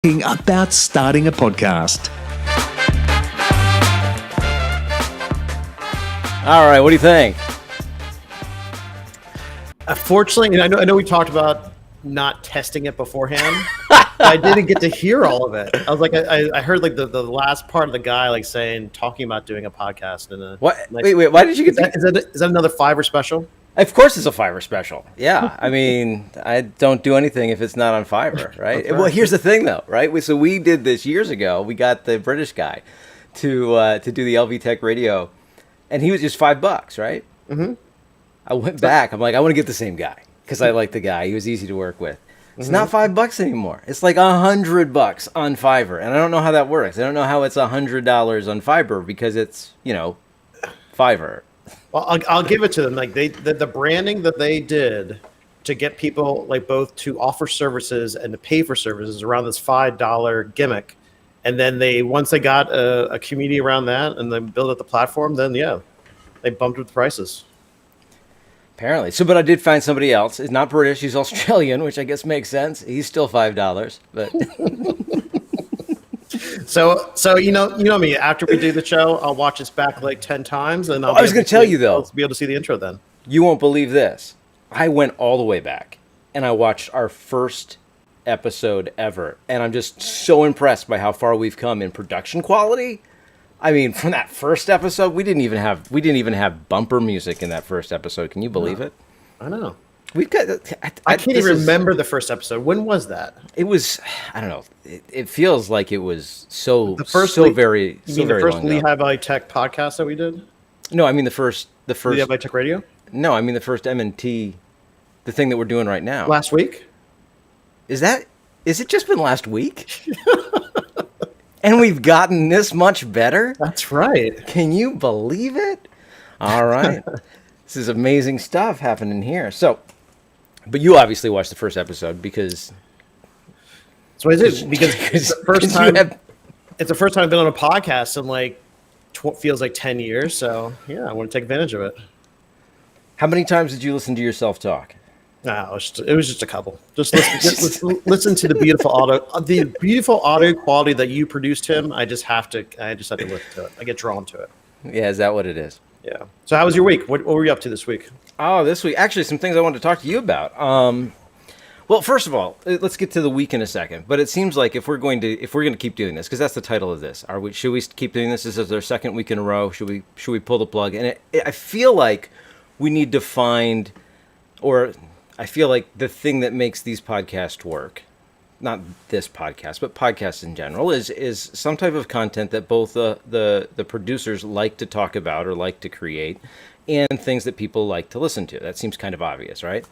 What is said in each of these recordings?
About starting a podcast. All right, what do you think? Fortunately, I know we talked about not testing it beforehand. But I didn't get to hear all of it. I was like, I heard like the last part of the guy like talking about doing a podcast. What? Wait, why did you get is that another Fiverr special? Of course it's a Fiverr special. Yeah. I mean, I don't do anything if it's not on Fiverr, right? Well, here's the thing though, right? We did this years ago. We got the British guy to do the LV Tech radio, and he was just $5, right? Mm-hmm. I went back. I'm like, I want to get the same guy because I like the guy. He was easy to work with. It's not $5 anymore. It's like $100 on Fiverr, and I don't know how that works. I don't know how it's $100 on Fiverr because it's Fiverr. Well, I'll give it to them. Like the branding that they did to get people like both to offer services and to pay for services around this $5 gimmick, and then once they got a community around that and they built up the platform, then they bumped up the prices. Apparently. But I did find somebody else. He's not British. He's Australian, which I guess makes sense. He's still $5, but. So you know me. After we do the show, I'll watch this back like 10 times, and I was going to tell you though. I'll be able to see the intro then. You won't believe this. I went all the way back, and I watched our first episode ever, and I'm just so impressed by how far we've come in production quality. I mean, from that first episode, we didn't even have bumper music in that first episode. Can you believe it? I know. We've got. I can't even remember the first episode. When was that? It was. I don't know. It feels like it was the first very Lehigh Valley Tech podcast that we did. No, I mean the first Lehigh Valley Tech Radio. No, I mean the first M&T, the thing that we're doing right now. Last week. Is it just been last week? And we've gotten this much better? That's right. Can you believe it? All right. This is amazing stuff happening here. So, but you obviously watched the first episode because... So is it because it's the first time it's the first time I've been on a podcast in like feels like 10 years. So yeah, I want to take advantage of it. How many times did you listen to yourself talk? No, it was just a couple. Just listen to the beautiful audio quality that you produced, Tim. I just have to listen to it. I get drawn to it. Yeah, is that what it is? Yeah. So how was your week? What were you up to this week? Oh, this week, actually, some things I wanted to talk to you about. Well, first of all, let's get to the week in a second. But it seems like if we're going to keep doing this, because that's the title of this, should we keep doing this? This is our second week in a row. Should we pull the plug? And I feel like we need to find, or I feel like the thing that makes these podcasts work, not this podcast, but podcasts in general, is some type of content that both the producers like to talk about or like to create, and things that people like to listen to. That seems kind of obvious, right?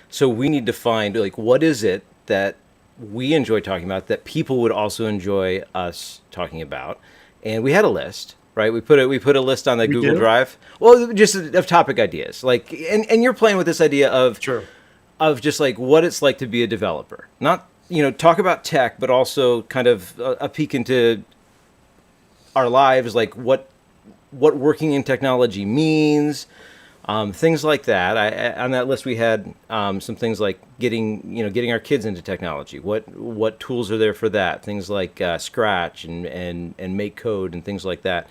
So we need to find, like, what is it that we enjoy talking about that people would also enjoy us talking about? And we had a list, right? We put a list on the Google Drive. Well, just of topic ideas, like, and you're playing with this idea of sure. Of just like what it's like to be a developer. Not, talk about tech, but also kind of a peek into our lives, like what working in technology means, things like that. On that list we had some things like getting our kids into technology. What tools are there for that? Things like Scratch and Make Code and things like that.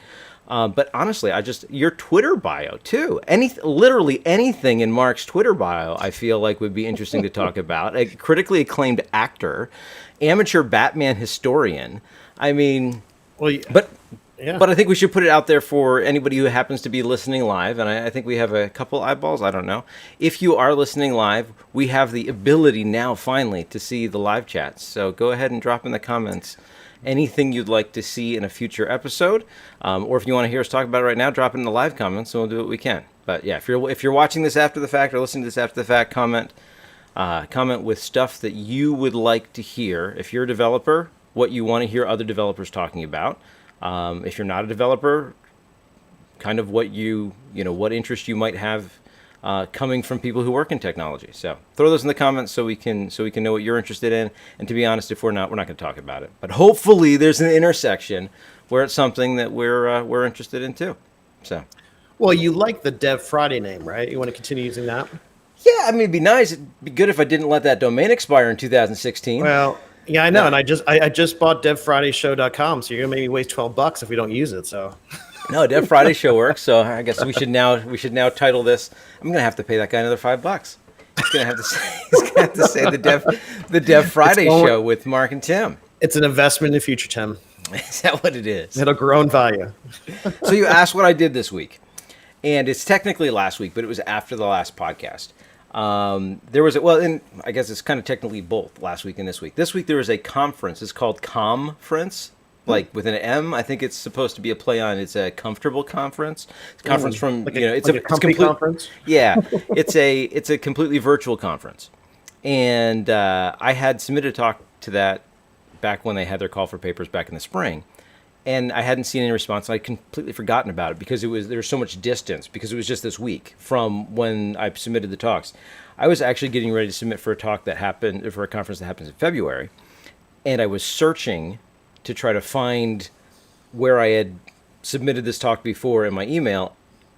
But honestly, your Twitter bio too. Literally anything in Mark's Twitter bio, I feel like would be interesting to talk about. A critically acclaimed actor, amateur Batman historian. I mean, but I think we should put it out there for anybody who happens to be listening live. And I think we have a couple eyeballs. I don't know. If you are listening live, we have the ability now finally to see the live chats. So go ahead and drop in the comments anything you'd like to see in a future episode, or if you want to hear us talk about it right now, drop it in the live comments, and we'll do what we can. But yeah, if you're watching this after the fact or listening to this after the fact, comment with stuff that you would like to hear. If you're a developer, what you want to hear other developers talking about. If you're not a developer, kind of what what interest you might have coming from people who work in technology. So throw those in the comments so we can know what you're interested in. And to be honest, if we're not going to talk about it. But hopefully there's an intersection where it's something that we're interested in too. So, well, you like the Dev Friday name, right? You want to continue using that? Yeah, I mean, it'd be nice. It'd be good if I didn't let that domain expire in 2016. Well, Yeah, I know. And I just bought devfridayshow.com, so you're gonna make me waste $12 if we don't use it. So No, Dev Friday show works. So I guess we should now title this. I'm gonna have to pay that guy another $5. He's gonna have to say the Dev Friday show with Mark and Tim. It's an investment in the future, Tim. Is that what it is? It'll grow in value. So you asked what I did this week, and it's technically last week, but it was after the last podcast. There was and I guess it's kind of technically both last week and this week. This week there was a conference. It's called Comference, like with an M. I think it's supposed to be a play on. It's a comfortable conference. It's a conference from it's a company conference. Yeah, it's a completely virtual conference, and I had submitted a talk to that back when they had their call for papers back in the spring. And I hadn't seen any response. I'd completely forgotten about it because there was so much distance, because it was just this week from when I submitted the talks. I was actually getting ready to submit for a talk that happened, for a conference that happens in February. And I was searching to try to find where I had submitted this talk before in my email.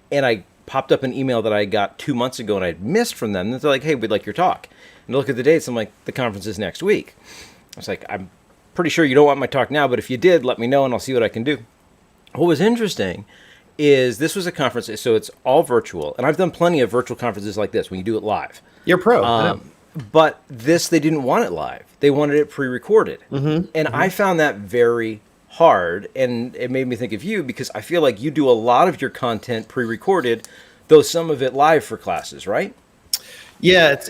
And I popped up an email that I got 2 months ago and I'd missed from them. And they're like, hey, we'd like your talk. And I look at the dates. I'm like, the conference is next week. I was like, I'm pretty sure you don't want my talk now, but if you did, let me know and I'll see what I can do. What was interesting is this was a conference, so it's all virtual, and I've done plenty of virtual conferences like this when you do it live. You're pro. But this, they didn't want it live. They wanted it pre-recorded. I found that very hard, and it made me think of you because I feel like you do a lot of your content pre-recorded, though some of it live for classes, right? Yeah,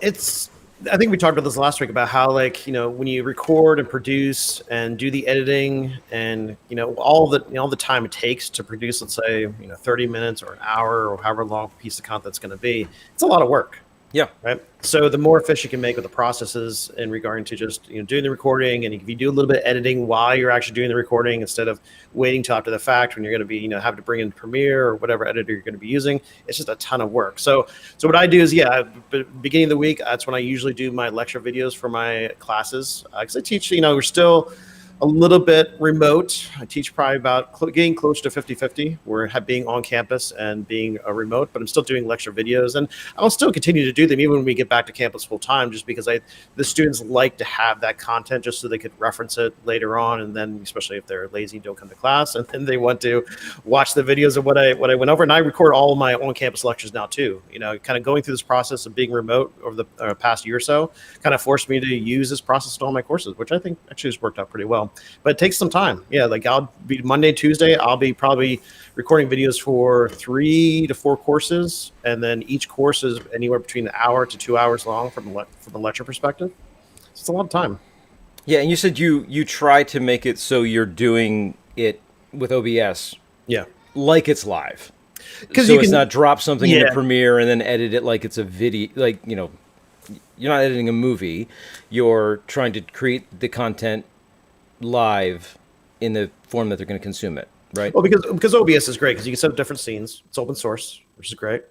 it's I think we talked about this last week about how, like, when you record and produce and do the editing and, all the time it takes to produce, let's say, 30 minutes or an hour or however long a piece of content's going to be, it's a lot of work. Yeah. Right. So the more efficient you can make with the processes in regard to just doing the recording, and if you do a little bit of editing while you're actually doing the recording instead of waiting till after the fact when you're going to be having to bring in Premiere or whatever editor you're going to be using, it's just a ton of work. So what I do is beginning of the week, that's when I usually do my lecture videos for my classes, because I teach. We're still a little bit remote. I teach probably about getting close to 50-50. We're being on campus and being remote, but I'm still doing lecture videos, and I'll still continue to do them even when we get back to campus full time, just because the students like to have that content just so they could reference it later on, and then especially if they're lazy and don't come to class, and then they want to watch the videos of what I went over. And I record all of my on-campus lectures now too. Kind of going through this process of being remote over the past year or so kind of forced me to use this process in all my courses, which I think actually has worked out pretty well. But it takes some time. Yeah, like I'll be Monday, Tuesday, I'll be probably recording videos for 3 to 4 courses. And then each course is anywhere between an hour to 2 hours long from a lecture perspective. So it's a lot of time. Yeah, and you said you try to make it so you're doing it with OBS like it's live. So it's not drop something into Premiere and then edit it like it's a video, like, you're not editing a movie. You're trying to create the content live in the form that they're going to consume it, right? Well, because OBS is great because you can set up different scenes. It's open source, which is great,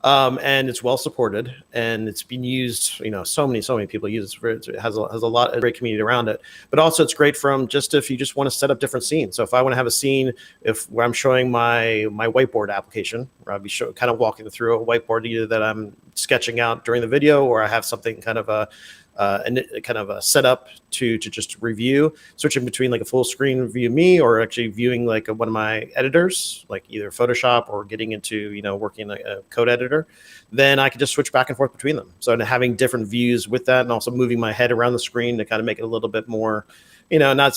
and it's well supported, and it's been used. So many people use it. It has a lot of great community around it. But also, it's great if you just want to set up different scenes. So if I want to have a scene where I'm showing my whiteboard application, where I'll be kind of walking through a whiteboard either that I'm sketching out during the video, or I have something kind of a setup to just review, switching between like a full screen view of me or actually viewing like one of my editors, like either Photoshop or getting into, working a code editor, then I can just switch back and forth between them. So having different views with that, and also moving my head around the screen to kind of make it a little bit more, not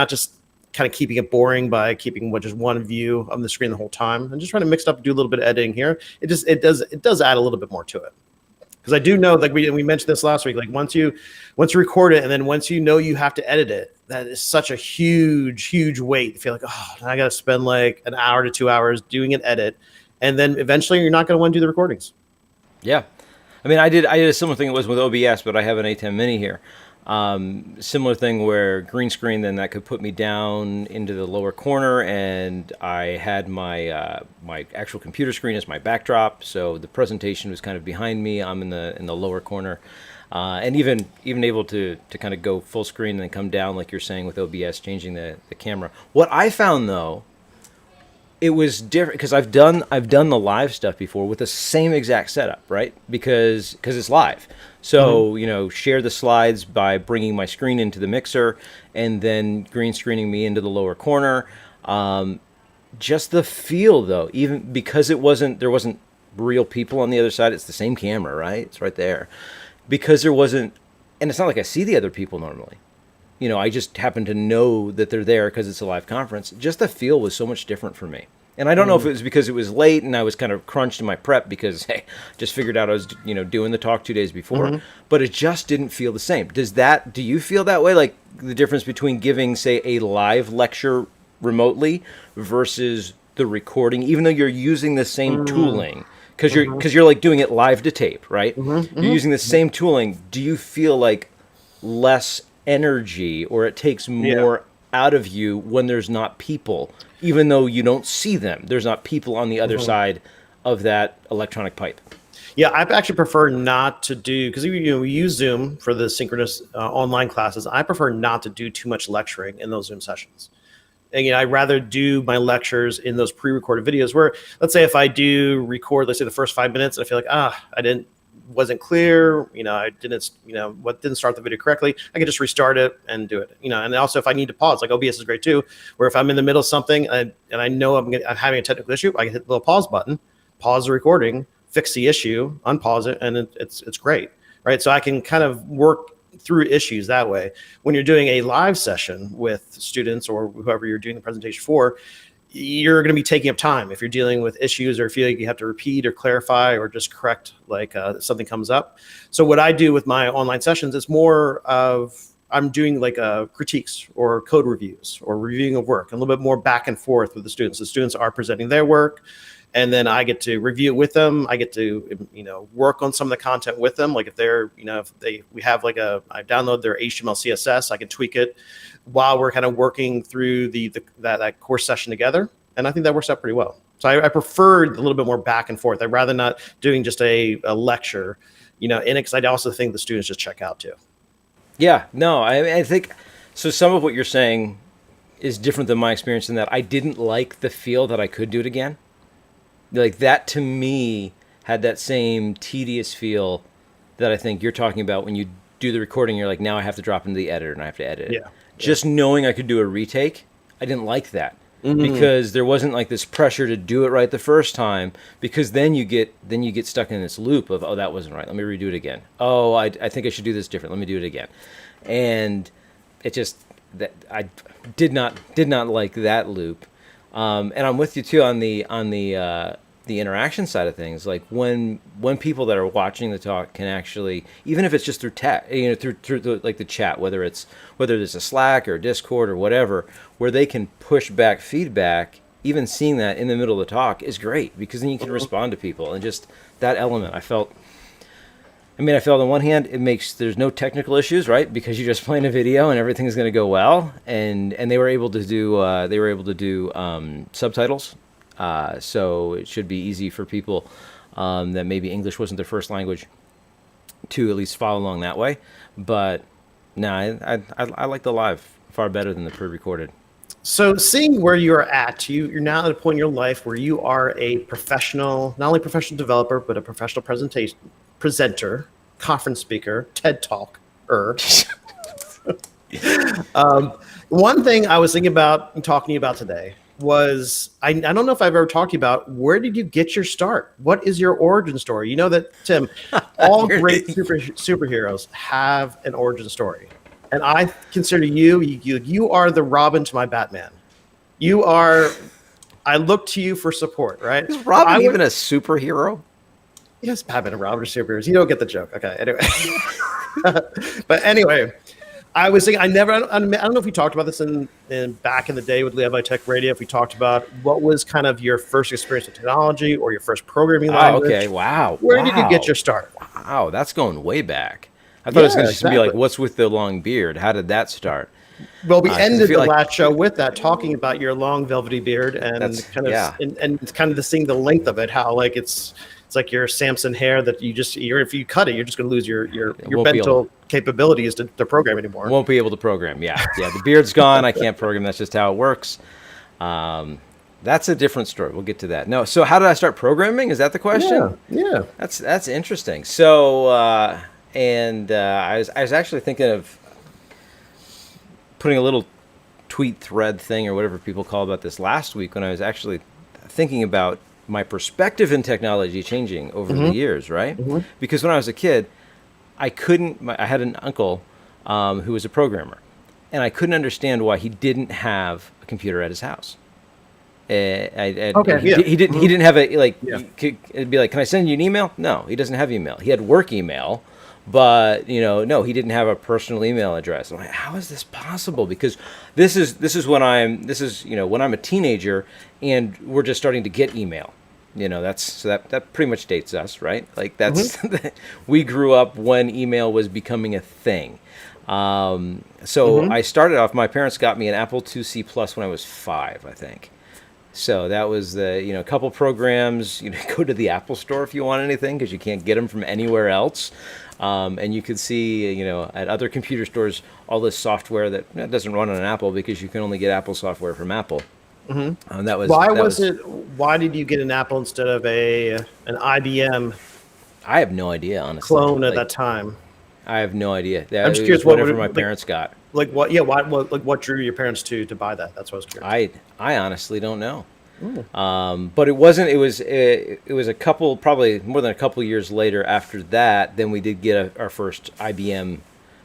just kind of keeping it boring by keeping just one view of the screen the whole time, and just trying to mix it up and do a little bit of editing here. It does add a little bit more to it. Because I do know, like we mentioned this last week, like once you record it and then once you have to edit it, that is such a huge weight. You feel like, I got to spend like an hour to 2 hours doing an edit, and then eventually you're not going to want to do the recordings. Yeah, I mean, I did a similar thing. It was with OBS, but I have an A10 Mini here. Similar thing where green screen, then that could put me down into the lower corner, and I had my my actual computer screen as my backdrop, so the presentation was kind of behind me. I'm in the lower corner, and even able to kind of go full screen and then come down like you're saying with OBS, changing the camera. What I found though it was different because I've done the live stuff before with the same exact setup, right? Because it's live. So, share the slides by bringing my screen into the mixer and then green screening me into the lower corner. Just the feel, though, even because there wasn't real people on the other side. It's the same camera, right? It's right there. Because there wasn't, and it's not like I see the other people normally. I just happen to know that they're there because it's a live conference. Just the feel was so much different for me. And I don't know if it was because it was late and I was kind of crunched in my prep because, hey, just figured out I was, doing the talk 2 days before. But it just didn't feel the same. Do you feel that way? Like the difference between giving, say, a live lecture remotely versus the recording, even though you're using the same tooling, because you're like doing it live to tape, right? You're using the same tooling. Do you feel like less energy or it takes more out of you when there's not people, even though you don't see them? There's not people on the other side of that electronic pipe. Yeah, I actually prefer not to do, because we use Zoom for the synchronous online classes. I prefer not to do too much lecturing in those Zoom sessions. And I'd rather do my lectures in those pre-recorded videos where, let's say if I do record, let's say the first 5 minutes, and I feel like, wasn't clear, I didn't start the video correctly, I can just restart it and do it, and also if I need to pause, like OBS is great too, where if I'm in the middle of something and I know I'm having a technical issue, I can hit the little pause button, pause the recording, fix the issue, unpause it, and it's great, right? So I can kind of work through issues that way. When you're doing a live session with students or whoever you're doing the presentation for, you're going to be taking up time if you're dealing with issues or feel like you have to repeat or clarify or just correct something comes up. So what I do with my online sessions is more of I'm doing critiques or code reviews or reviewing of work, a little bit more back and forth with the students. The students are presenting their work, and then I get to review it with them. I get to work on some of the content with them. Like if they're I download their HTML CSS, I can tweak it while we're kind of working through that course session together. And I think that works out pretty well. So I prefer a little bit more back and forth. I'd rather not doing just a lecture, in it, because I also think the students just check out too. Yeah, no, I think, so some of what you're saying is different than my experience in that I didn't like the feel that I could do it again. Like that to me had that same tedious feel that I think you're talking about when you do the recording. You're like, now I have to drop into the editor and I have to edit it. Yeah. Just knowing I could do a retake, I didn't like that because there wasn't like this pressure to do it right the first time, because then you get stuck in this loop of, oh, that wasn't right, let me redo it again. Oh, I think I should do this different, let me do it again. And it just, that I did not like that loop. And I'm with you too on the interaction side of things. Like when people that are watching the talk can actually, even if it's just through through the chat, whether it's a Slack or Discord or whatever, where they can push back feedback, even seeing that in the middle of the talk is great, because then you can respond to people. And just that element, I felt on one hand, there's no technical issues, right? Because you're just playing a video and everything's going to go well. And they were able to do subtitles. So it should be easy for people that maybe English wasn't their first language to at least follow along that way. But no, I like the live far better than the pre-recorded. So seeing where you're at, you're now at a point in your life where you are a professional, not only professional developer, but a professional presenter, conference speaker, TED Talker. One thing I was thinking about and talking to you about today was, I don't know if I've ever talked to you about, where did you get your start? What is your origin story? You know that, Tim, all great superheroes have an origin story. And I consider you are the Robin to my Batman. I look to you for support, right? Is Robin even a superhero? Yes, Batman and Robin are superheroes. You don't get the joke. Okay, anyway. But anyway, I was thinking, I don't know if we talked about this in back in the day with Levi Tech Radio, if we talked about what was kind of your first experience with technology or your first programming language. Okay, wow. Where did you get your start? Wow, that's going way back. I thought it was going to just be like, what's with the long beard? How did that start? Well, we ended the last show with that, talking about your long velvety beard and it's kind of seeing the length of it, how like it's like your Samson hair that if you cut it, you're just going to lose your mental capabilities to program anymore. Won't be able to program. Yeah. The beard's gone. I can't program. That's just how it works. That's a different story. We'll get to that. No, so how did I start programming? Is that the question? Yeah. That's interesting. So, I was actually thinking of putting a little tweet thread thing or whatever people call about this last week when I was actually thinking about my perspective in technology changing over the years, right? Because when I was a kid, I had an uncle who was a programmer, and I couldn't understand why he didn't have a computer at his house. He didn't have it'd be like, can I send you an email? No, he doesn't have email. He had work email, but no, he didn't have a personal email address. I'm like, how is this possible? Because this is when I'm a teenager and we're just starting to get email. That pretty much dates us, right? Like that's we grew up when email was becoming a thing. I started off. My parents got me an Apple IIc Plus when I was 5, I think. So that was a couple programs. Go to the Apple Store if you want anything because you can't get them from anywhere else. And you could see, at other computer stores, all this software that doesn't run on an Apple because you can only get Apple software from Apple. Why did you get an Apple instead of an IBM? I have no idea, honestly. Clone at that time. I have no idea. I'm just curious whatever my parents got. What drew your parents to buy that? That's what I was curious. I honestly don't know. But it wasn't. It was a couple, probably more than a couple years later after that. Then we did get our first IBM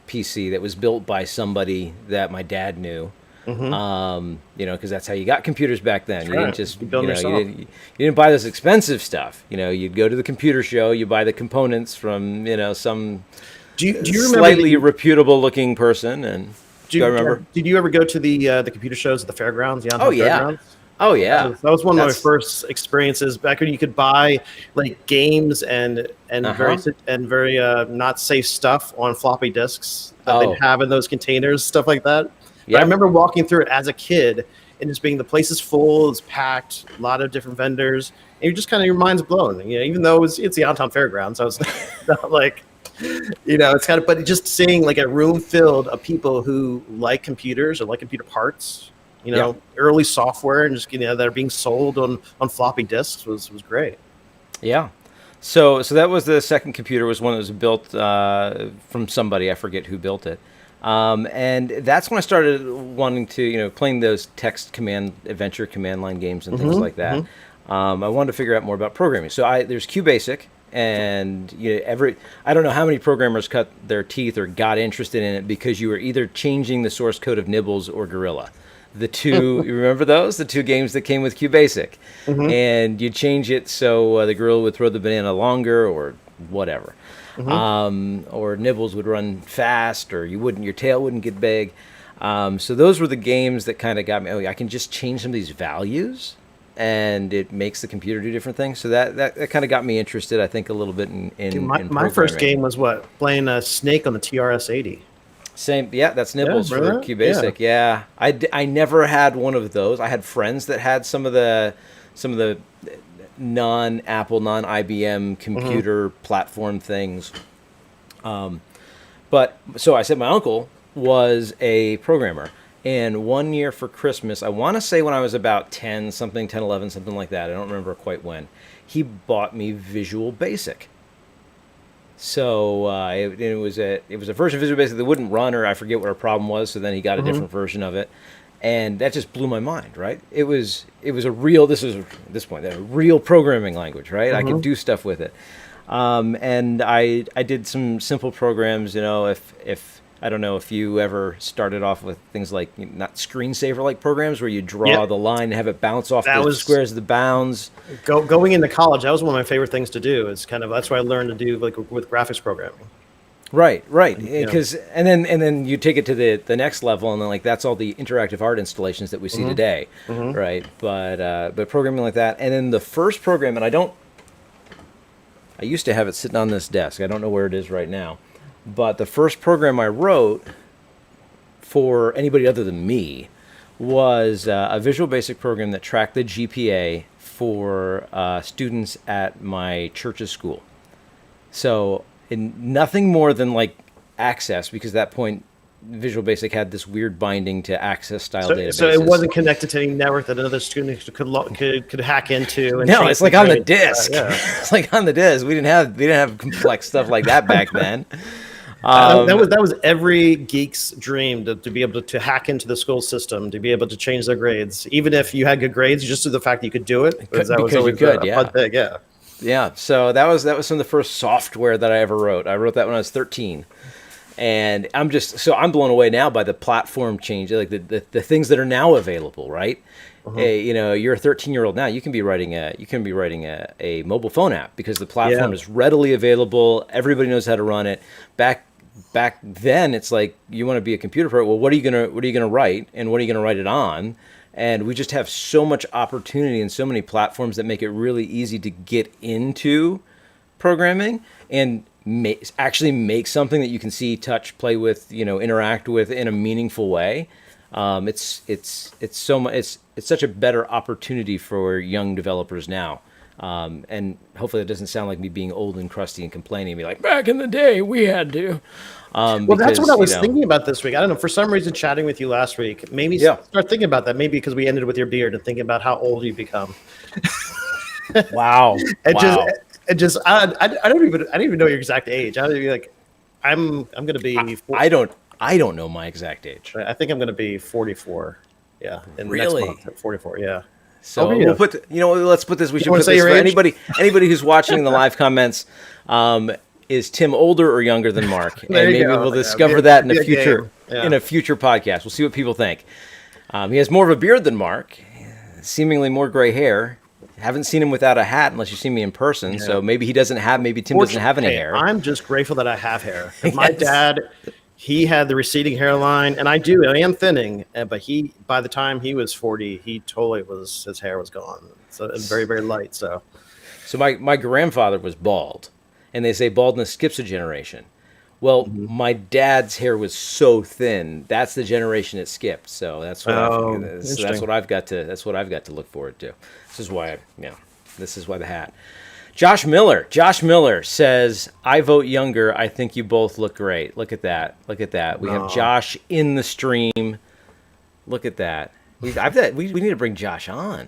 PC that was built by somebody that my dad knew. Because that's how you got computers back then. That's you right. didn't just You didn't buy this expensive stuff. You'd go to the computer show, you buy the components from some do you remember slightly reputable looking person. And do I remember? Did you ever go to the computer shows at the fairgrounds? Fairgrounds? Oh yeah. That was one of my first experiences back when you could buy like games and very not safe stuff on floppy disks that they'd have in those containers, stuff like that. But I remember walking through it as a kid and just being the place is full, it's packed, a lot of different vendors, and you're just kind of your mind's blown. Even though it's the Downtown Fairgrounds, I was not like, it's kind of, but just seeing like a room filled of people who like computers or like computer parts, early software, and just that are being sold on floppy disks was great. Yeah. So that was the second computer, was one that was built from somebody, I forget who built it. And that's when I started wanting to, playing those text adventure command line games and things like that. I wanted to figure out more about programming. So there's QBasic, and I don't know how many programmers cut their teeth or got interested in it because you were either changing the source code of Nibbles or Gorilla. The two, you remember those? The two games that came with QBasic. And you change it so the Gorilla would throw the banana longer or whatever. Or Nibbles would run fast, or your tail wouldn't get big. So those were the games that kind of got me. I can just change some of these values, and it makes the computer do different things. So that kind of got me interested, I think, a little bit in my first game was playing a Snake on the TRS-80. Same, that's Nibbles for QBasic. Yeah, I never had one of those. I had friends that had some of the non-Apple, non-IBM computer platform things. But so I said my uncle was a programmer, and one year for Christmas, I want to say when I was about 10, 11, something like that, I don't remember quite when, he bought me Visual Basic. So it was a version of Visual Basic that wouldn't run, or I forget what our problem was, so then he got a different version of it. And that just blew my mind, right? It was a real programming language, right? I could do stuff with it. And I did some simple programs, if I don't know if you ever started off with things like not screensaver like programs where you draw the line and have it bounce off the squares of the bounds. Going into college, that was one of my favorite things to do. It's that's what I learned to do with graphics programming. Right. Because and then you take it to the next level, and then that's all the interactive art installations that we see today, right? But programming like that, and then the first program, and I used to have it sitting on this desk. I don't know where it is right now, but the first program I wrote for anybody other than me was a Visual Basic program that tracked the GPA for students at my church's school. So. In nothing more than Access, because at that point Visual Basic had this weird binding to access style So, databases. so it wasn't connected to any network that another student could hack into. And No, change it's like on the grade. disk. Yeah. It's like on the disk. We didn't have complex stuff like that back then. That was every geek's dream to be able to hack into the school system, to be able to change their grades, even if you had good grades, just to the fact that you could do it. Because that was you always could, a fun thing. Yeah. Yeah, so that was some of the first software that I ever wrote. I wrote that when I was 13. And I'm blown away now by the platform change, like the things that are now available, right? Hey, you're a 13-year-old now. You can be writing a mobile phone app because the platform is readily available. Everybody knows how to run it. Back then, it's like you want to be a computer pro. Well, what are you gonna write, and what are you gonna write it on? And we just have so much opportunity and so many platforms that make it really easy to get into programming and actually make something that you can see, touch, play with, interact with in a meaningful way. It's such a better opportunity for young developers now. And hopefully it doesn't sound like me being old and crusty and complaining and be like, back in the day we had to. Well, that's what I was thinking about this week. I don't know, for some reason, chatting with you last week, maybe start thinking about that. Maybe because we ended with your beard and thinking about how old you become. Wow. I don't even know your exact age. I'm going to be. I don't know my exact age. I think I'm going to be 44. Yeah. Really? Next month, 44. Yeah. So we'll put. Let's put this. We should put say this for your age? anybody who's watching in the live comments. Is Tim older or younger than Mark? And maybe we'll discover that in a future podcast. We'll see what people think. He has more of a beard than Mark, seemingly more gray hair. Haven't seen him without a hat unless you see me in person. Yeah. So maybe Tim doesn't have any hair. I'm just grateful that I have hair. My dad, he had the receding hairline, and I am thinning. But by the time he was 40, his hair was gone. So it was very, very light. So my grandfather was bald, and they say baldness skips a generation. Well, my dad's hair was so thin. That's the generation it skipped. So that's what I've got to look forward to. This is why the hat. Josh Miller says, "I vote younger. I think you both look great." Look at that. We have Josh in the stream. Look at that. We need to bring Josh on.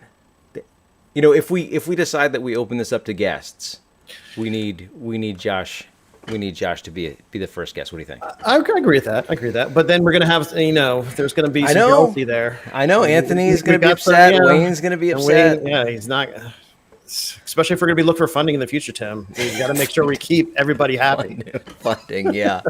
If we decide that we open this up to guests, we need Josh. We need Josh to be the first guest. What do you think? I agree with that. But then we're going to have, there's going to be some jealousy there. I know. Anthony is going to be upset. Wayne's going to be upset. Wayne, he's not. Especially if we're going to be looking for funding in the future, Tim. We've got to make sure we keep everybody happy. Funding, yeah.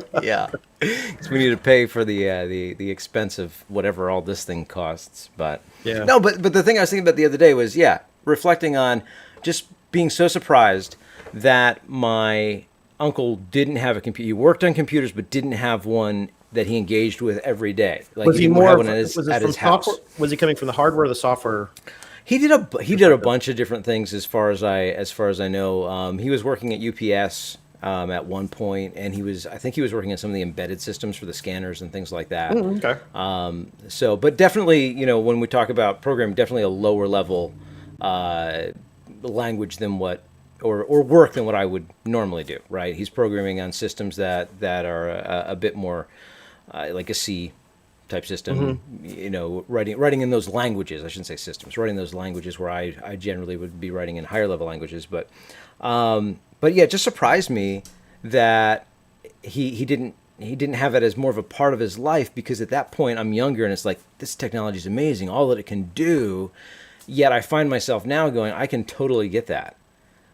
Because we need to pay for the expense of whatever all this thing costs. But but the thing I was thinking about the other day was reflecting on just being so surprised that my uncle didn't have a computer. He worked on computers, but didn't have one that he engaged with every day. Like was he more at his house? Was he coming from the hardware or the software? He did a bunch of different things as far as I know. He was working at UPS at one point, and I think he was working on some of the embedded systems for the scanners and things like that. Okay. But definitely, when we talk about programming, definitely a lower level language than what. Or work than what I would normally do, right? He's programming on systems that are a bit more like a C type system, writing in those languages. I shouldn't say systems, writing those languages where I generally would be writing in higher level languages. But it just surprised me that he didn't have it as more of a part of his life, because at that point I'm younger and it's like, this technology is amazing, all that it can do. Yet I find myself now going, I can totally get that.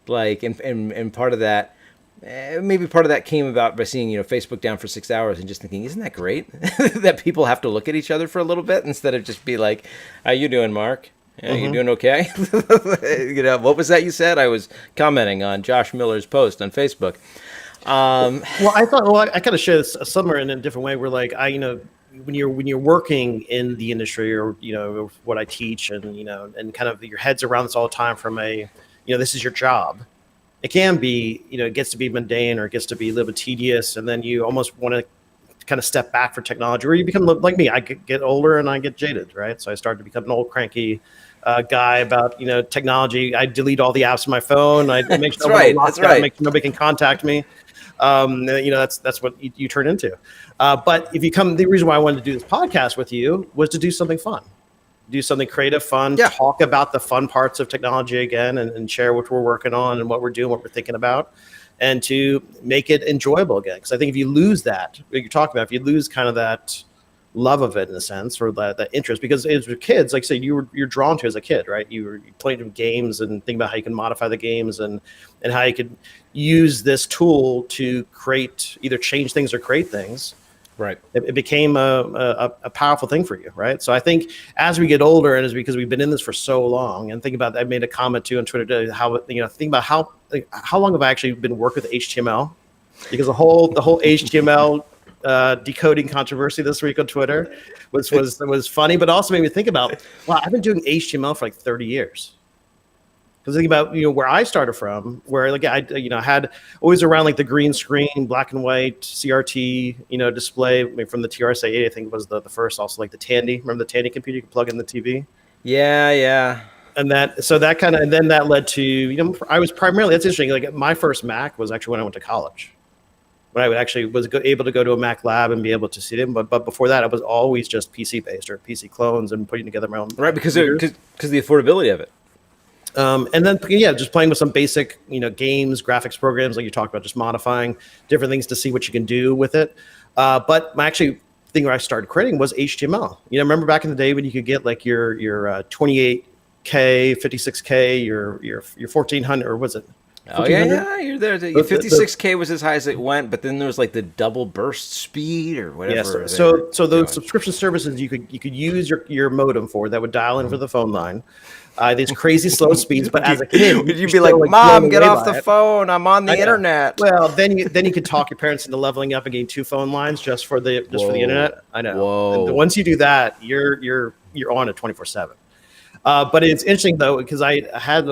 Like, and part of that, maybe part of that came about by seeing, Facebook down for 6 hours and just thinking, isn't that great that people have to look at each other for a little bit instead of just be like, how you doing, Mark? Yeah, you doing okay? What was that you said? I was commenting on Josh Miller's post on Facebook. I kind of share this somewhere in a different way where when you're working in the industry or, what I teach and kind of your head's around this all the time from this is your job. It can be, it gets to be mundane or it gets to be a little bit tedious. And then you almost want to kind of step back for technology, or you become like me. I get older and I get jaded, right? So I started to become an old cranky guy about technology. I delete all the apps on my phone. I make sure That's right. make sure nobody can contact me. That's what you turn into. But the reason why I wanted to do this podcast with you was to do something fun, do something creative, fun, talk about the fun parts of technology again, and share what we're working on and what we're doing, what we're thinking about, and to make it enjoyable again. Because I think if you lose that, what you're talking about, if you lose kind of that love of it in a sense, or that interest, because as kids, like I said, you're drawn to as a kid, right? You played games and think about how you can modify the games and how you could use this tool to either change things or create things. Right. It became a powerful thing for you, right? So I think as we get older, and because we've been in this for so long, and think about that, I made a comment too on Twitter today, think about how long have I actually been working with HTML? Because the whole HTML decoding controversy this week on Twitter was funny, but also made me think about, wow, I've been doing HTML for like 30 years. Because think about where I started from, where like I had always around like the green screen, black and white CRT display. From the TRS-80, I think was the first. Also like the Tandy. Remember the Tandy computer? You could plug in the TV. Yeah. And then that led to I was primarily, that's interesting. Like my first Mac was actually when I went to college. When I was able to go to a Mac lab and be able to see them, but before that, I was always just PC based or PC clones and putting together my own. Right, because the affordability of it. And then just playing with some basic games, graphics programs like you talked about, just modifying different things to see what you can do with it. But my actually thing where I started creating was HTML. Remember back in the day when you could get like your 28K, 56K, your 1400, or was it? Oh yeah, you're there. 56K was as high as it went, but then there was like the double burst speed or whatever. Yes. So those subscription services you could use your modem for that would dial in for the phone line. These crazy slow speeds, but as a kid, would you be like, "Mom, get off the phone! I'm on the internet." Well, then you could talk your parents into leveling up and getting 2 phone lines just for the internet. I know. Whoa. Once you do that, you're on it 24/7. But it's interesting though, because I had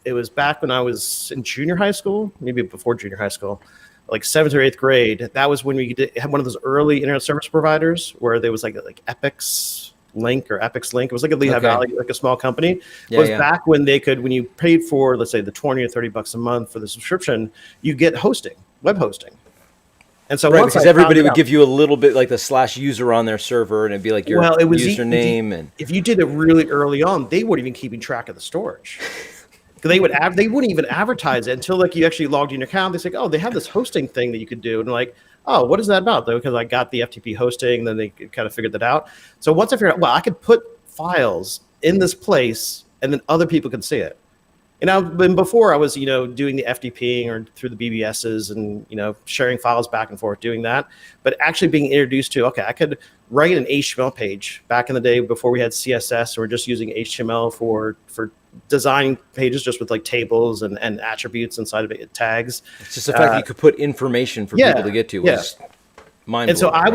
it was back when I was in junior high school, maybe before junior high school, like 7th or 8th grade. That was when we had one of those early internet service providers where there was like Epix Link or Epix Link. It was like a Lehigh Valley, like a small company. It was back when when you paid for, let's say, the $20 or $30 a month for the subscription, you get hosting, web hosting. And so because everybody would give you a little bit like the /user on their server, and it'd be like your username. And if you did it really early on, they weren't even keeping track of the storage. They wouldn't even advertise it until like you actually logged in your account. They say, oh, they have this hosting thing that you could do, and like, oh, what is that about though? Because I got the FTP hosting, then they kind of figured that out. So once I figured out, well, I could put files in this place, and then other people could see it. And before I was, doing the FTPing or through the BBSs and, sharing files back and forth, doing that. But actually being introduced to, okay, I could write an HTML page back in the day before we had CSS, or we're just using HTML for designing pages just with like tables and attributes inside of it, tags. It's just the fact that you could put information for people to get to was mind-blowing. And so I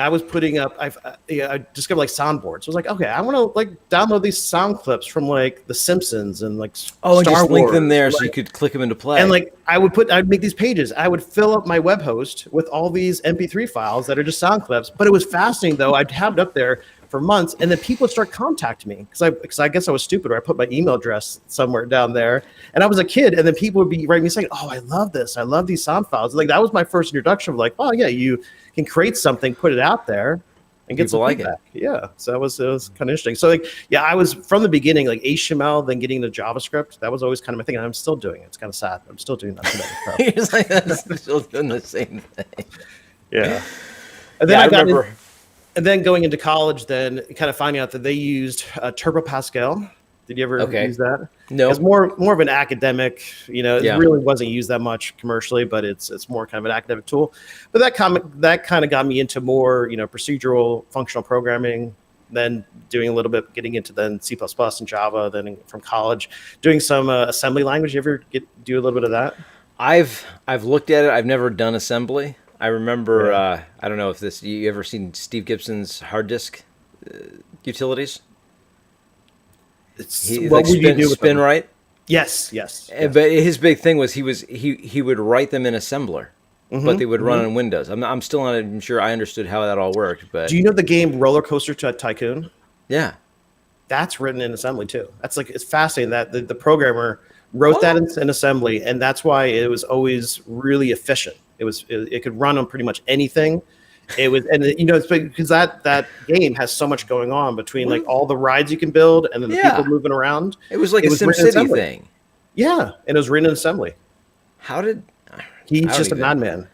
was putting up, I discovered like soundboards. So I was like, okay, I want to like download these sound clips from like The Simpsons and like Star and just Wars, link them there so you could click them into play. And like I'd make these pages. I would fill up my web host with all these MP3 files that are just sound clips. But it was fascinating though. I'd have it up there for months, and then people would start contacting me because I guess I was stupid, or I put my email address somewhere down there, and I was a kid, and then people would be writing me saying, "Oh, I love this. I love these sound files." Like that was my first introduction of like, "Oh yeah, you can create something, put it out there, and get some feedback." Yeah, so it was kind of interesting. So like, yeah, I was from the beginning like HTML, then getting into JavaScript. That was always kind of my thing, and I'm still doing it. It's kind of sad. I'm still doing that today. You're like, I'm still doing the same thing. Yeah, and then I remember. And then going into college, then kind of finding out that they used Turbo Pascal. Did you ever use that? No. It's more of an academic, it really wasn't used that much commercially, but it's more kind of an academic tool. But that kind of got me into more, procedural functional programming, then doing a little bit, getting into then C++ and Java, then from college, doing some assembly language. You ever do a little bit of that? I've looked at it. I've never done assembly. I remember, I don't know if you ever seen Steve Gibson's hard disk utilities? What would you do with spin them? Right? Yes. But his big thing was he would write them in assembler, but they would run on Windows. I'm still not even sure I understood how that all worked. But do you know the game Roller Coaster Tycoon? Yeah. that's written in assembly too. That's like, it's fascinating that the programmer wrote that in assembly, and that's why it was always really efficient. It could run on pretty much anything. It was, and you know, it's because that game has so much going on between like all the rides you can build and then the people moving around. It was like a SimCity thing. Yeah, and it was written in assembly. How did he's just a madman?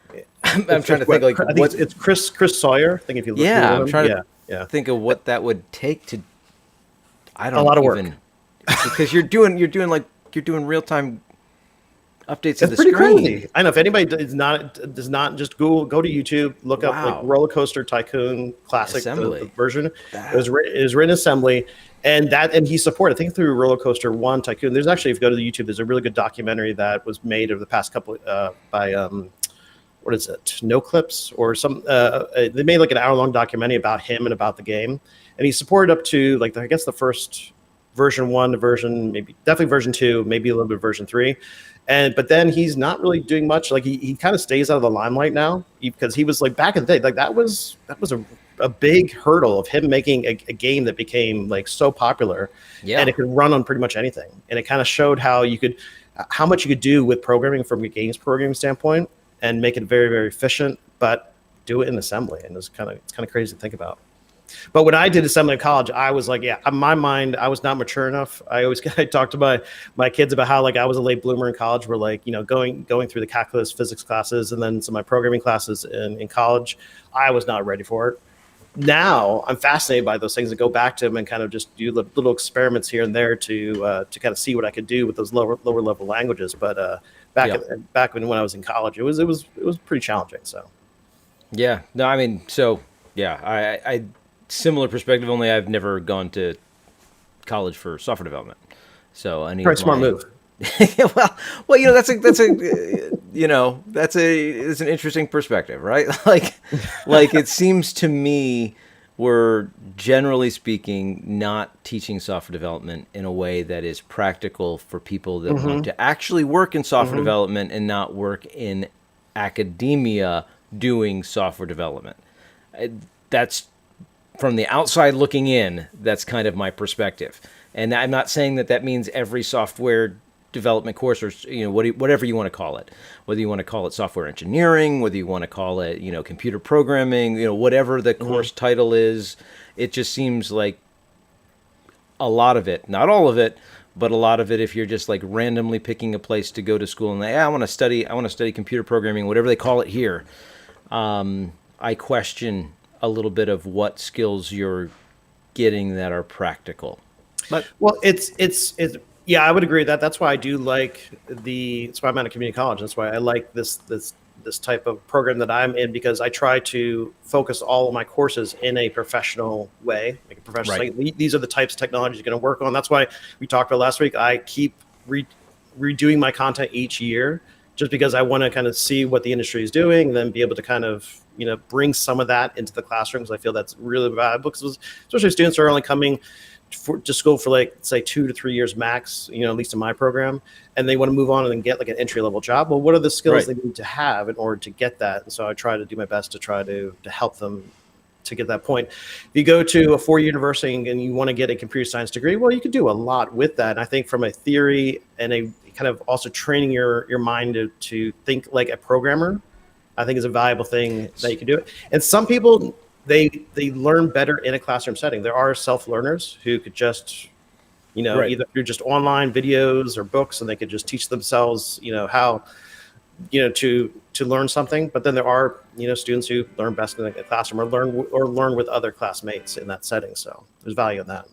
I'm trying to think, like, I think it's Chris Sawyer. I think if you look at him, I'm trying to think of what that would take to. I don't a lot of even, work because you're doing real time updates to the pretty screen. crazy. I know if anybody does not just go to YouTube, look up like Roller Coaster Tycoon Classic the version. It was written assembly, and he supported, I think, through Roller Coaster 1 Tycoon. There's actually, if you go to the YouTube, there's a really good documentary that was made over the past couple by what is it? No Clips or some. They made like an hour-long documentary about him and about the game, and he supported up to like I guess the first version 1 to definitely version 2, maybe a little bit of version 3. But then he's not really doing much. Like he kind of stays out of the limelight now because he was like back in the day, like that was a big hurdle of him making a game that became like so popular, and it could run on pretty much anything. And it kind of showed how much you could do with programming from a games programming standpoint and make it very, very efficient, but do it in assembly. And it's kind of crazy to think about. But when I did assembly in college, I was like, in my mind, I was not mature enough. I talked to my kids about how like I was a late bloomer in college. We're like, you know, going through the calculus, physics classes, and then some of my programming classes in college. I was not ready for it. Now I'm fascinated by those things and go back to them and kind of just do little experiments here and there to kind of see what I could do with those lower level languages. But back when I was in college, it was pretty challenging. So yeah, no, I mean, so yeah, I similar perspective, only I've never gone to college for software development. So I need very smart move. well, you know, that's it's an interesting perspective, right? like it seems to me we're generally speaking not teaching software development in a way that is practical for people that want to actually work in software development and not work in academia doing software development. That's from the outside looking in, that's kind of my perspective. And I'm not saying that means every software development course, or you know, whatever you want to call it, whether you want to call it software engineering, whether you want to call it, you know, computer programming, you know, whatever the course title is, it just seems like a lot of it, not all of it, but a lot of it, if you're just like randomly picking a place to go to school and I want to study computer programming, whatever they call it here, I question a little bit of what skills you're getting that are practical. But well, it's yeah, I would agree that that's why I do like that's why I'm at a community college. That's why I like this type of program that I'm in, because I try to focus all of my courses in a professional way, like a professional. Right. Like, these are the types of technologies you're going to work on. That's why we talked about last week. I keep redoing my content each year, just because I want to kind of see what the industry is doing, and then be able to kind of, you know, bring some of that into the classrooms. I feel that's really valuable, because especially students are only coming to school for like, say, 2 to 3 years max, you know, at least in my program, and they want to move on and then get like an entry level job. Well, what are the skills they need to have in order to get that? And so I try to do my best to try to help them to get that point. If you go to a 4-year university and you want to get a computer science degree, well, you could do a lot with that. And I think from a theory and a kind of also training your mind to think like a programmer, I think is a valuable thing that you can do it. And some people, they learn better in a classroom setting. There are self-learners who could just, you know, either through just online videos or books, and they could just teach themselves, you know, how, you know, to learn something. But then there are, you know, students who learn best in a classroom or learn with other classmates in that setting. So there's value in that.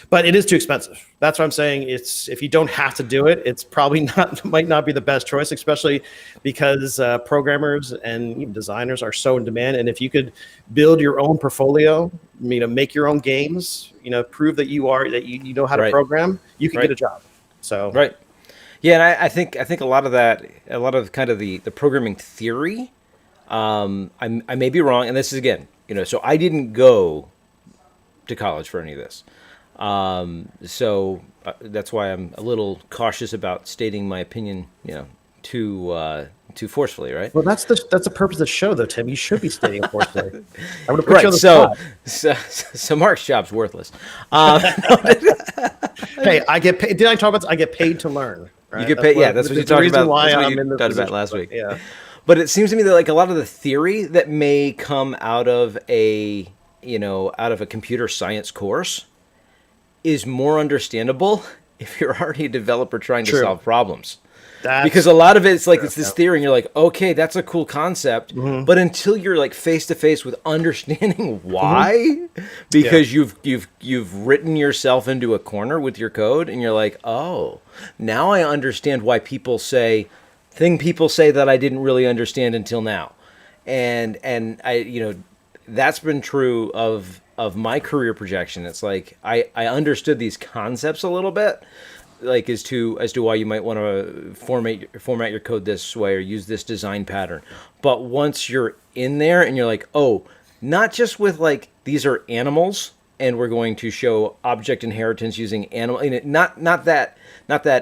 But it is too expensive. That's what I'm saying. It's, if you don't have to do it, it's probably might not be the best choice, especially because programmers and even designers are so in demand. And if you could build your own portfolio, you know, make your own games, you know, prove that you know how to program, you can get a job. So yeah, and I think a lot of that, a lot of kind of the programming theory, I may be wrong, and this is, again, you know, so I didn't go to college for any of this. So that's why I'm a little cautious about stating my opinion, you know, too forcefully, right? Well, that's the purpose of the show, though, Tim. You should be stating it forcefully. I would have put you Right. on the So, spot. so Mark's job's worthless. Hey, I get paid. Did I talk about? I get paid to learn. Right? You get paid. Yeah, that's what you talked about. Why That's what I'm you in the talked about position, last but week. Yeah. But it seems to me that like a lot of the theory that may come out of a computer science course is more understandable if you're already a developer trying to True. solve problems. That's Because a lot of it's like true, it's this yeah. theory, and you're like, okay, that's a cool concept, but until you're like face to face with understanding why, because you've written yourself into a corner with your code, and you're like, oh, now I understand why people say that I didn't really understand until now, and I that's been true of my career projection. It's like I understood these concepts a little bit, like as to why you might want to format your code this way or use this design pattern. But once you're in there and you're like, oh, not just with like these are animals and we're going to show object inheritance using animal, not that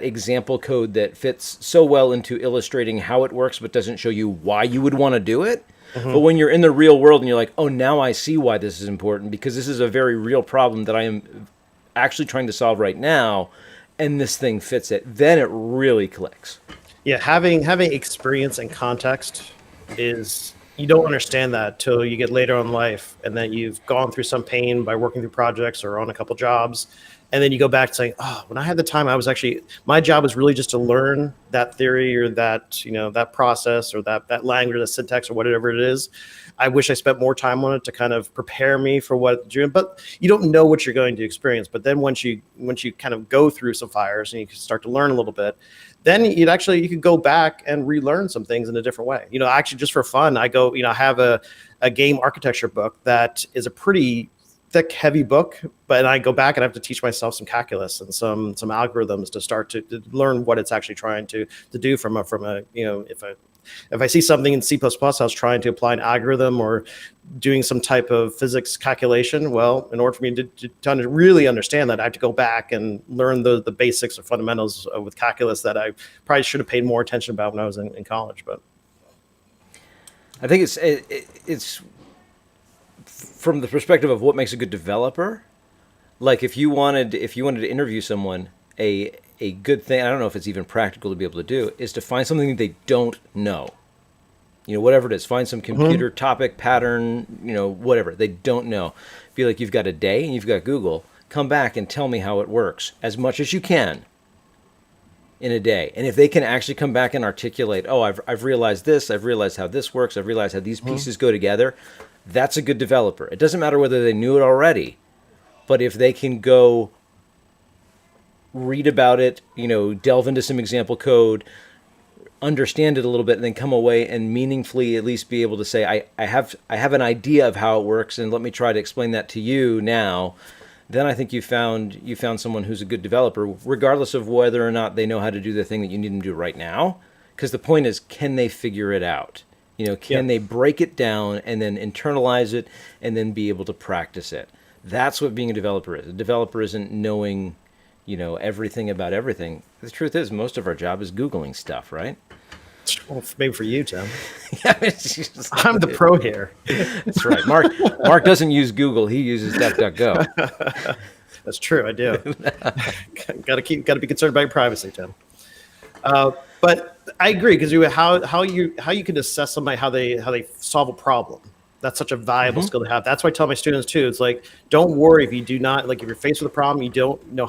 example code that fits so well into illustrating how it works but doesn't show you why you would want to do it. But when you're in the real world and you're like, oh, now I see why this is important, because this is a very real problem that I am actually trying to solve right now, and this thing fits it, then it really clicks. Yeah, having experience and context is, you don't understand that till you get later in life, and then you've gone through some pain by working through projects or on a couple jobs, and then you go back to saying, oh, when I had the time, my job was really just to learn that theory or that that process or that language, that syntax or whatever it is. I wish I spent more time on it to kind of prepare me for what you're doing, but you don't know what you're going to experience. But then once you kind of go through some fires and you can start to learn a little bit, then you could go back and relearn some things in a different way. Actually, just for fun, I have a game architecture book that is a pretty thick, heavy book, but I go back and I have to teach myself some calculus and some algorithms to start to learn what it's actually trying to do from a if I see something in C++, I was trying to apply an algorithm or doing some type of physics calculation. Well, in order for me to really understand that, I have to go back and learn the basics or fundamentals with calculus that I probably should have paid more attention about when I was in college. But I think it's from the perspective of what makes a good developer. Like if you wanted to interview someone, a good thing, I don't know if it's even practical to be able to do, is to find something that they don't know. Whatever it is, find some computer topic, pattern, whatever they don't know. Feel like you've got a day and you've got Google. Come back and tell me how it works as much as you can in a day. And if they can actually come back and articulate, oh, I've realized this, I've realized how this works, I've realized how these pieces go together, that's a good developer. It doesn't matter whether they knew it already, but if they can go read about it, delve into some example code, understand it a little bit, and then come away and meaningfully at least be able to say, I have an idea of how it works, and let me try to explain that to you now. Then I think you found someone who's a good developer, regardless of whether or not they know how to do the thing that you need them to do right now. Because the point is, can they figure it out? Can they break it down and then internalize it and then be able to practice it? That's what being a developer is. A developer isn't knowing everything about everything. The truth is, most of our job is Googling stuff, right? Well, maybe for you, Tim. Yeah, I'm the pro here. That's right. Mark doesn't use Google. He uses DuckDuckGo. That's true. I do. Got to be concerned about your privacy, Tim. But I agree, because how you can assess somebody how they solve a problem. That's such a valuable skill to have. That's why I tell my students too. It's like, don't worry if you do not, like, if you're faced with a problem, you don't know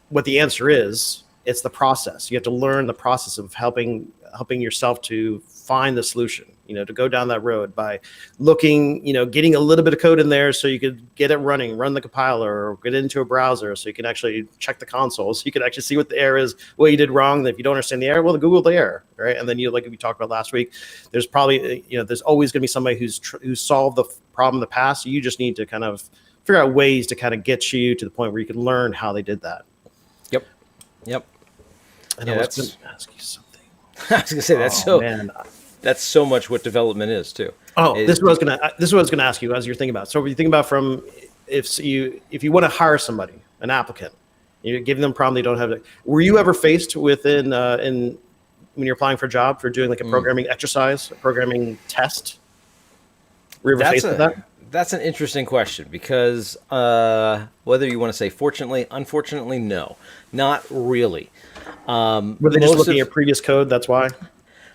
what the answer is. It's the process. You have to learn the process of helping yourself to find the solution, to go down that road by looking, getting a little bit of code in there so you could get it running, run the compiler, or get into a browser so you can actually check the console, so you can actually see what the error is, what you did wrong. If you don't understand the error, well, Google the error, right? And then like we talked about last week, there's probably, there's always going to be somebody who's solved the problem in the past. So you just need to kind of figure out ways to kind of get you to the point where you can learn how they did that. Yep. And I was going to ask you something. I was going to say, that's so much what development is too. This is what I was going to ask you as you're thinking about. So if you think about if you want to hire somebody, an applicant, you're giving them a problem they don't have. Were you ever faced with in when you're applying for a job, for doing like a programming exercise, a programming test? Were you ever faced with that? That's an interesting question because whether you want to say fortunately, unfortunately, no, not really. Were they just looking at previous code? That's why.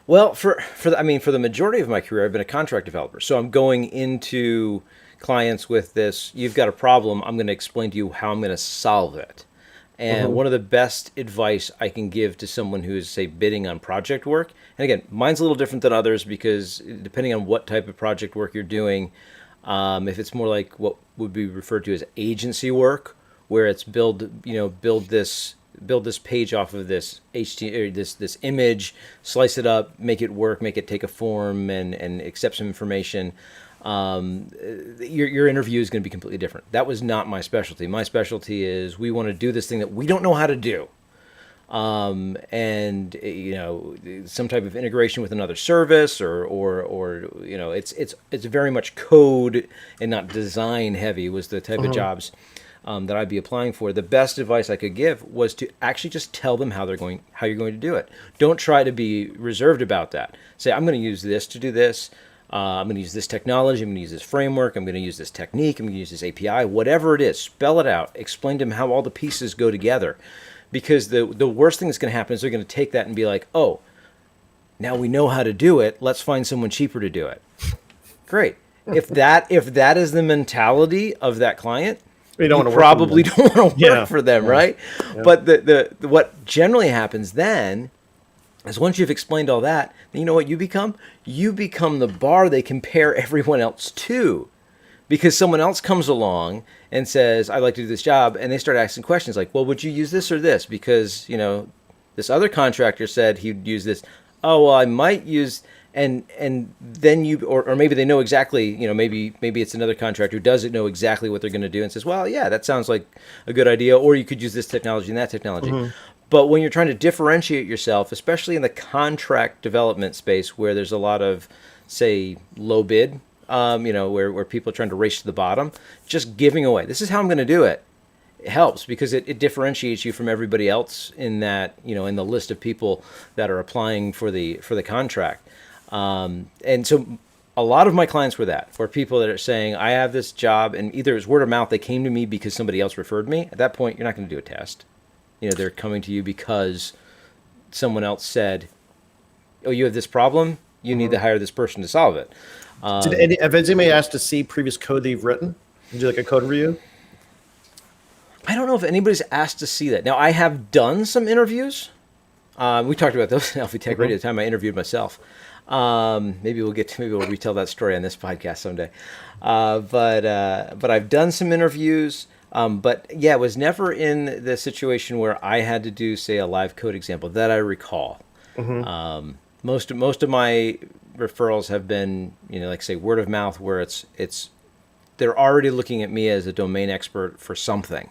Well, for the majority of my career, I've been a contract developer. So I'm going into clients with this, you've got a problem, I'm going to explain to you how I'm going to solve it. And one of the best advice I can give to someone who is, say, bidding on project work, and again, mine's a little different than others because depending on what type of project work you're doing, if it's more like what would be referred to as agency work, where it's build this page off of this HTML, or this image, slice it up, make it work, make it take a form, and accept some information. Your interview is going to be completely different. That was not my specialty. My specialty is we want to do this thing that we don't know how to do. And some type of integration with another service or it's very much code and not design heavy was the type of jobs that I'd be applying for. The best advice I could give was to actually just tell them how you're going to do it. Don't try to be reserved about that. Say, I'm going to use this to do this. I'm going to use this technology. I'm going to use this framework. I'm going to use this technique. I'm going to use this API. Whatever it is, spell it out. Explain to them how all the pieces go together. Because the worst thing that's going to happen is they're going to take that and be like, oh, now we know how to do it. Let's find someone cheaper to do it. Great. If that is the mentality of that client, you probably don't want to work for them, right? Yeah. But the what generally happens then is once you've explained all that, you know what you become? You become the bar they compare everyone else to. Because someone else comes along and says, I'd like to do this job, and they start asking questions like, well, would you use this or this? Because, this other contractor said he'd use this. Oh, well, I might use, and then you, or maybe they know exactly, maybe it's another contractor who doesn't know exactly what they're going to do and says, well, yeah, that sounds like a good idea, or you could use this technology and that technology. But when you're trying to differentiate yourself, especially in the contract development space where there's a lot of, say, low bid, where people are trying to race to the bottom, just giving away, this is how I'm going to do it, it helps because it differentiates you from everybody else in that, in the list of people that are applying for the contract. And so a lot of my clients were people that are saying, I have this job, and either it's word of mouth, they came to me because somebody else referred me. At that point, you're not going to do a test. They're coming to you because someone else said, oh, you have this problem, you need to hire this person to solve it. Have anybody asked to see previous code that you've written? Do like a code review? I don't know if anybody's asked to see that. Now, I have done some interviews. We talked about those in Alfie Tech Radio the time I interviewed myself. Maybe we'll retell that story on this podcast someday. But I've done some interviews. But yeah, it was never in the situation where I had to do, say, a live code example that I recall. Most of my referrals have been, like say word of mouth, where they're already looking at me as a domain expert for something,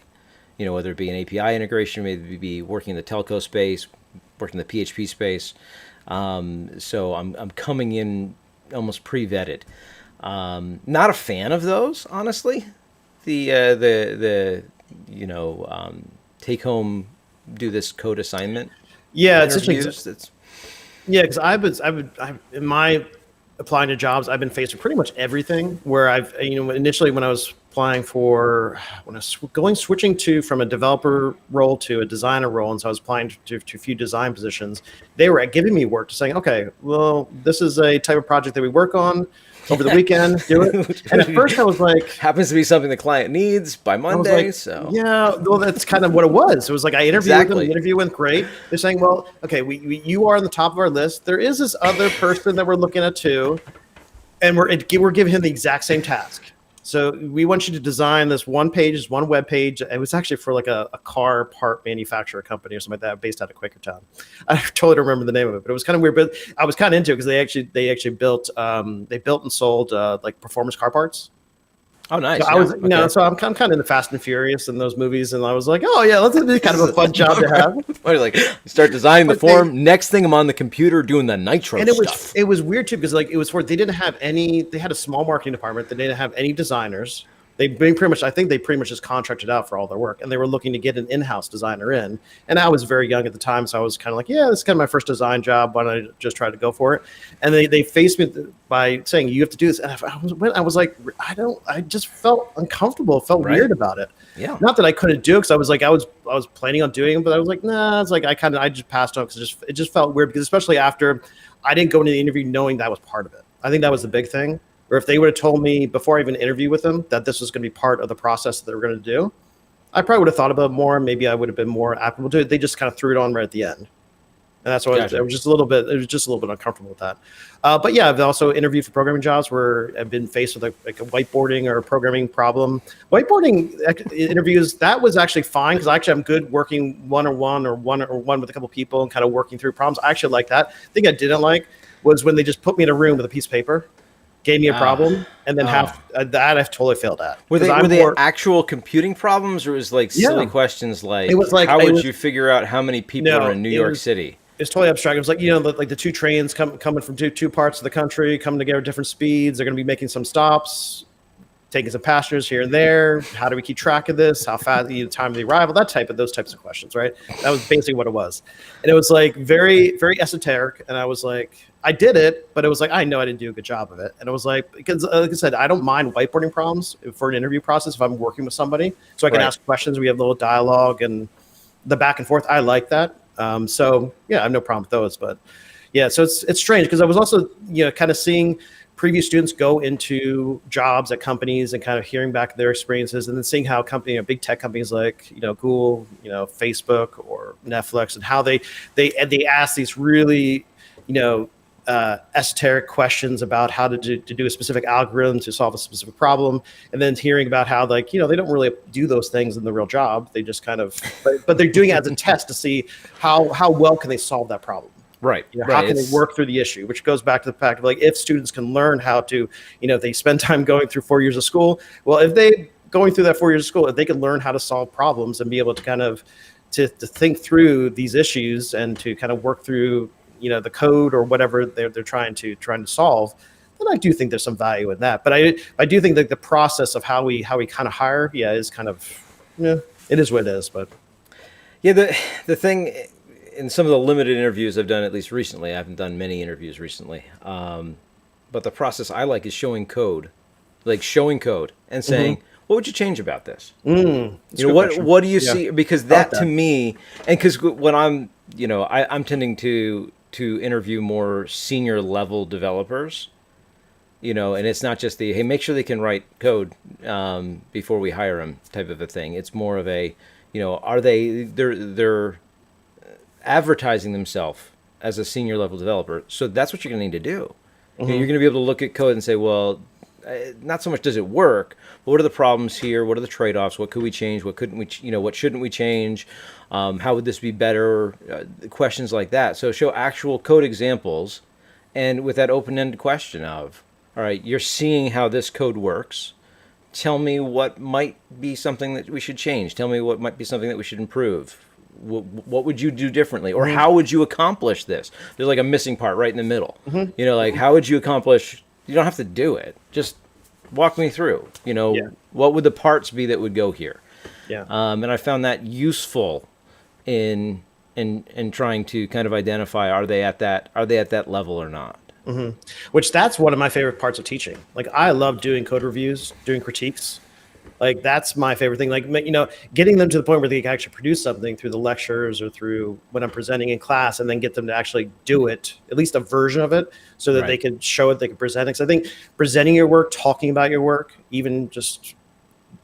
whether it be an API integration, maybe be working in the telco space, working in the PHP space. So I'm coming in almost pre-vetted. Not a fan of those, honestly. The take home, do this code assignment. Yeah, it's interesting. Yeah, because in my applying to jobs, I've been faced with pretty much everything. Where initially when I was applying switching from a developer role to a designer role, and so I was applying to a few design positions, they were giving me work to saying, okay, well, this is a type of project that we work on over the weekend, do it. And at first I was like, happens to be something the client needs by Monday. Like, so yeah, well, that's kind of what it was. It was like I interviewed with them, the interview went great. They're saying, well, okay, you are on the top of our list. There is this other person that we're looking at too, and we're giving him the exact same task. So we want you to design this one web page. It was actually for like a car part manufacturer company or something like that, based out of Quakertown. I totally don't remember the name of it, but it was kind of weird. But I was kind of into it because they actually built and sold like performance car parts. Oh, nice. So so I'm kind of into Fast and Furious and those movies, and I was like, oh yeah, that's kind of a fun job to have. Like start designing the form. Next thing, I'm on the computer doing the nitro stuff. It was weird too because like they didn't have any. They had a small marketing department. They didn't have any designers. I think they pretty much just contracted out for all their work, and they were looking to get an in-house designer in. And I was very young at the time, so I was kind of like, yeah, this is kind of my first design job. Why don't I just try to go for it? And they faced me by saying, you have to do this. And I was like, I just felt uncomfortable, felt weird about it. Yeah. Not that I couldn't do it, because I was like, I was planning on doing it, but I was like, nah. It's like I just passed on because it just felt weird, because especially after I didn't go into the interview knowing that was part of it. I think that was the big thing. Or if they would have told me before I even interviewed with them that this was going to be part of the process that they were going to do, I probably would have thought about it more. Maybe I would have been more applicable to it. They just kind of threw it on right at the end. And that's why it was just a little bit uncomfortable with that. But yeah, I've also interviewed for programming jobs where I've been faced with like a whiteboarding or a programming problem. Whiteboarding interviews, that was actually fine, because actually I'm good working one-on-one or one with a couple people and kind of working through problems. I actually like that. The thing I didn't like was when they just put me in a room with a piece of paper, gave me a problem, and then that I've totally failed at. Were they actual computing problems, or was like silly questions like, how would you figure out how many people are in New York City? It's totally abstract. It was like, like the two trains coming from two parts of the country, coming together at different speeds. They're going to be making some stops, taking some passengers here and there. How do we keep track of this? How fast, time of the arrival? Those types of questions, right? That was basically what it was. And it was like very, very esoteric. And I was like, I did it, but it was like, I know I didn't do a good job of it. And it was like, because like I said, I don't mind whiteboarding problems for an interview process if I'm working with somebody. So I can ask questions. We have a little dialogue and the back and forth. I like that. So yeah, I have no problem with those. But yeah, so it's strange, because I was also, kind of seeing previous students go into jobs at companies and kind of hearing back their experiences, and then seeing how big tech companies like, Google, Facebook or Netflix, and how they ask these really, esoteric questions about how to do a specific algorithm to solve a specific problem, and then hearing about how they don't really do those things in the real job. They just kind of, but they're doing it as a test to see how well can they solve that problem. Right. How can they work through the issue, which goes back to the fact of like, if students can learn how to, if they spend time going through 4 years of school, well, if they going through that 4 years of school, if they can learn how to solve problems and be able to kind of to think through these issues and to kind of work through, the code or whatever they're trying to solve, then I do think there's some value in that. But I do think that the process of how we kind of hire, is kind of, it is what it is. But yeah, the thing in some of the limited interviews I've done, at least recently, I haven't done many interviews recently, but the process I like is showing code and saying, what would you change about this? What do you see? Because that to me, and because when I'm, I'm tending to interview more senior level developers, and it's not just the, hey, make sure they can write code before we hire them type of a thing. It's more of a, are they're advertising themselves as a senior level developer. So that's what you're going to need to do. You're going to be able to look at code and say, well, not so much does it work, but what are the problems here? What are the trade-offs? What could we change? What couldn't we, what shouldn't we change? How would this be better? Questions like that. So show actual code examples, and with that open-ended question of, all right, you're seeing how this code works. Tell me what might be something that we should change. Tell me what might be something that we should improve. What would you do differently? Or how would you accomplish this? There's like a missing part right in the middle. Like, how would you accomplish? You don't have to do it. Just walk me through, what would the parts be that would go here? Yeah. And I found that useful in trying to kind of identify, are they at that level or not? Which that's one of my favorite parts of teaching. Like, I love doing code reviews, doing critiques. Like, that's my favorite thing. Like, getting them to the point where they can actually produce something through the lectures or through when I'm presenting in class, and then get them to actually do it, at least a version of it, so that they can show it, they can present it. Because I think presenting your work, talking about your work, even just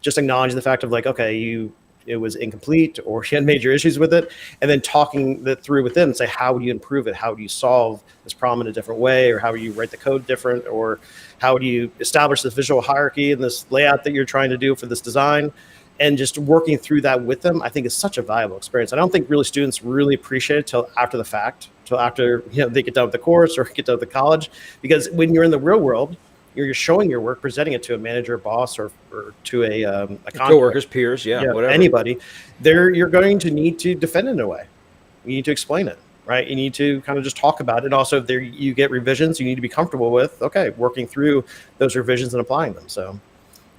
acknowledging the fact of like, okay, it was incomplete or you had major issues with it, and then talking that through with them and say, how would you improve it? How do you solve this problem in a different way? Or how do you write the code different? Or how do you establish this visual hierarchy and this layout that you're trying to do for this design? And just working through that with them, I think is such a valuable experience. I don't think really students really appreciate it till after the fact, till after they get done with the course or get done with the college. Because when you're in the real world, you're showing your work, presenting it to a manager, boss, or to a coworkers, peers, whatever. Anybody, you're going to need to defend it in a way. You need to explain it, right? You need to kind of just talk about it. Also, if you get revisions, you need to be comfortable with, working through those revisions and applying them. So,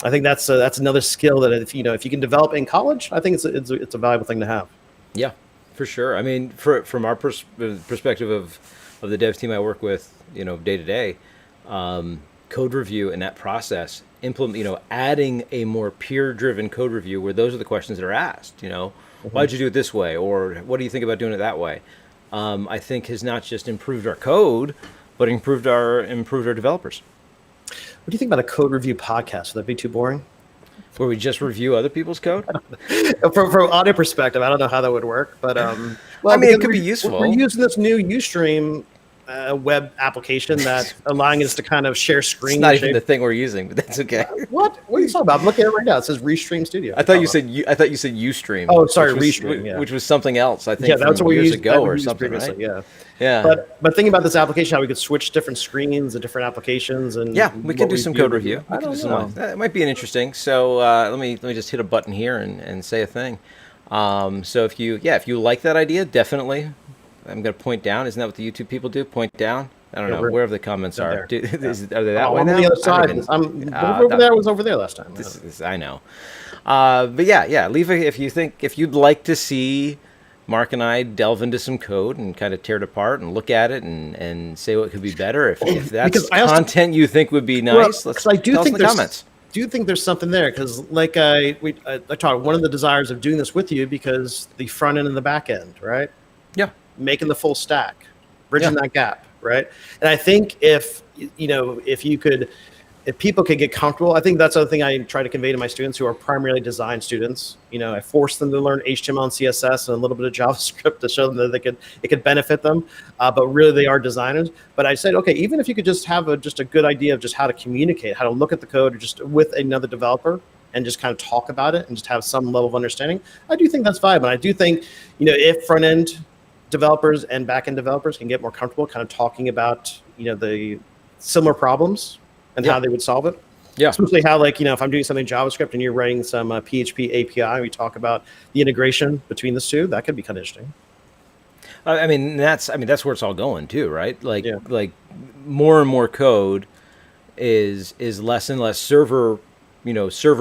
I think that's another skill that if you can develop in college, I think it's a valuable thing to have. Yeah, for sure. I mean, from our perspective of the devs team I work with, day to day, code review and that process, adding a more peer-driven code review where those are the questions that are asked. Why'd you do it this way, or what do you think about doing it that way? I think has not just improved our code, but improved our developers. What do you think about a code review podcast? Would that be too boring? Where we just review other people's code? From audio perspective, I don't know how that would work, but it could be useful. We're using this new Ustream web application that's allowing us to kind of share screen. It's not even the thing we're using, but that's okay. What are you talking about? I'm looking at it right now. It says Restream Studio. I thought you said Ustream. Oh, sorry, Restream. Yeah. Which was something else. I think. Yeah, that's what we years used ago or something. Right? Yeah. Yeah. But thinking about this application, how we could switch different screens and different applications, and we could do some code review. I don't know. That might be an interesting. So let me just hit a button here and say a thing. So if you like that idea, definitely. I'm going to point down. Isn't that what the YouTube people do? Point down. I don't know, wherever the comments are. Are they that way now? On the other side. Over there was over there last time. I know. But leave if you'd like to see Mark and I delve into some code and kind of tear it apart and look at it and say what could be better. If that's content you think would be nice, let's tell us in the comments. Do you think there's something there? Because like I talked, one of the desires of doing this with you, because the front end and the back end, right? Yeah. Making the full stack, bridging that gap. Right. And I think if people could get comfortable, I think that's the other thing I try to convey to my students who are primarily design students. I force them to learn HTML and CSS and a little bit of JavaScript to show them that it could benefit them. But really they are designers. But I said, okay, even if you could just have a good idea of just how to communicate, how to look at the code or just with another developer and just kind of talk about it and just have some level of understanding, I do think that's viable. And I do think, if front end developers and back-end developers can get more comfortable kind of talking about, the similar problems and how they would solve it. Yeah. Especially how, if I'm doing something JavaScript and you're writing some PHP API, we talk about the integration between the two. That could be kind of interesting. That's where it's all going too, right? Like more and more code is less and less server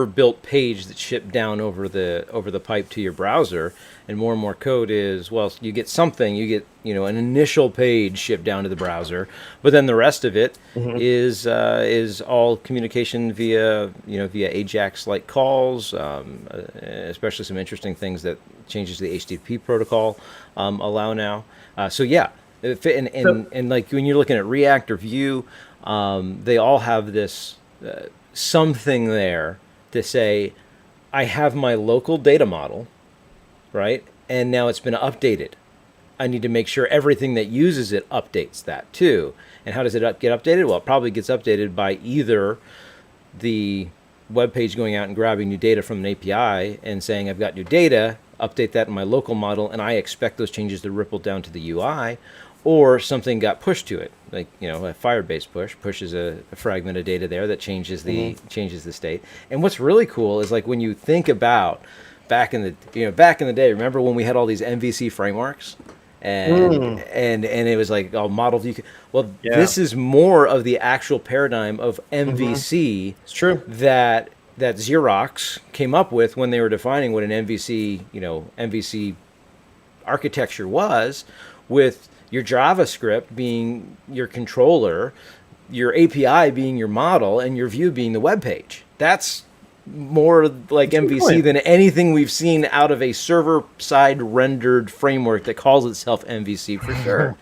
built page that's shipped down over the pipe to your browser, and more code is, you get an initial page shipped down to the browser, but then the rest of it is all communication via Ajax like calls, especially some interesting things that changes to the HTTP protocol allow now. And like when you're looking at React or Vue, they all have this something there to say, I have my local data model, right? And now it's been updated. I need to make sure everything that uses it updates that too. And how does it get updated? Well, it probably gets updated by either the web page going out and grabbing new data from an API and saying, I've got new data, update that in my local model, and I expect those changes to ripple down to the UI, or something got pushed to it, like a Firebase pushes a fragment of data there that changes the state. And what's really cool is like when you think about back in the day, remember when we had all these MVC frameworks, and it was like model view. Well, this is more of the actual paradigm of MVC. It's true that Xerox came up with when they were defining what an MVC architecture was, with your JavaScript being your controller, your API being your model, and your view being the web page. That's more like MVC than anything we've seen out of a server-side rendered framework that calls itself MVC for sure.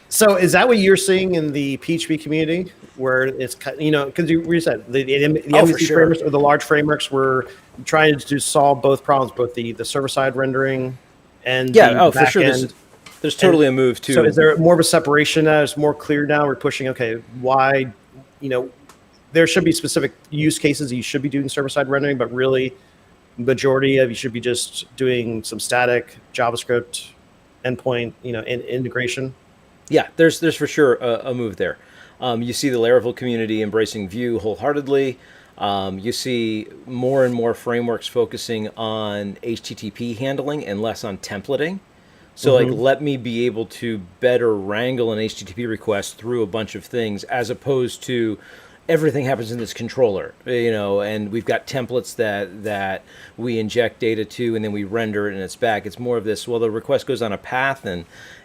So is that what you're seeing in the PHP community, where it's, because you said the MVC frameworks or the large frameworks were trying to solve both problems, both the server-side rendering and the for sure. There's totally a move to. So is there more of a separation now? It's more clear now. We're pushing, why, there should be specific use cases you should be doing server-side rendering, but really majority of you should be just doing some static JavaScript endpoint, integration. Yeah, there's for sure a move there. You see the Laravel community embracing Vue wholeheartedly. You see more and more frameworks focusing on HTTP handling and less on templating. So let me be able to better wrangle an HTTP request through a bunch of things, as opposed to everything happens in this controller, and we've got templates that we inject data to, and then we render it and it's back. It's more of this, well, the request goes on a path,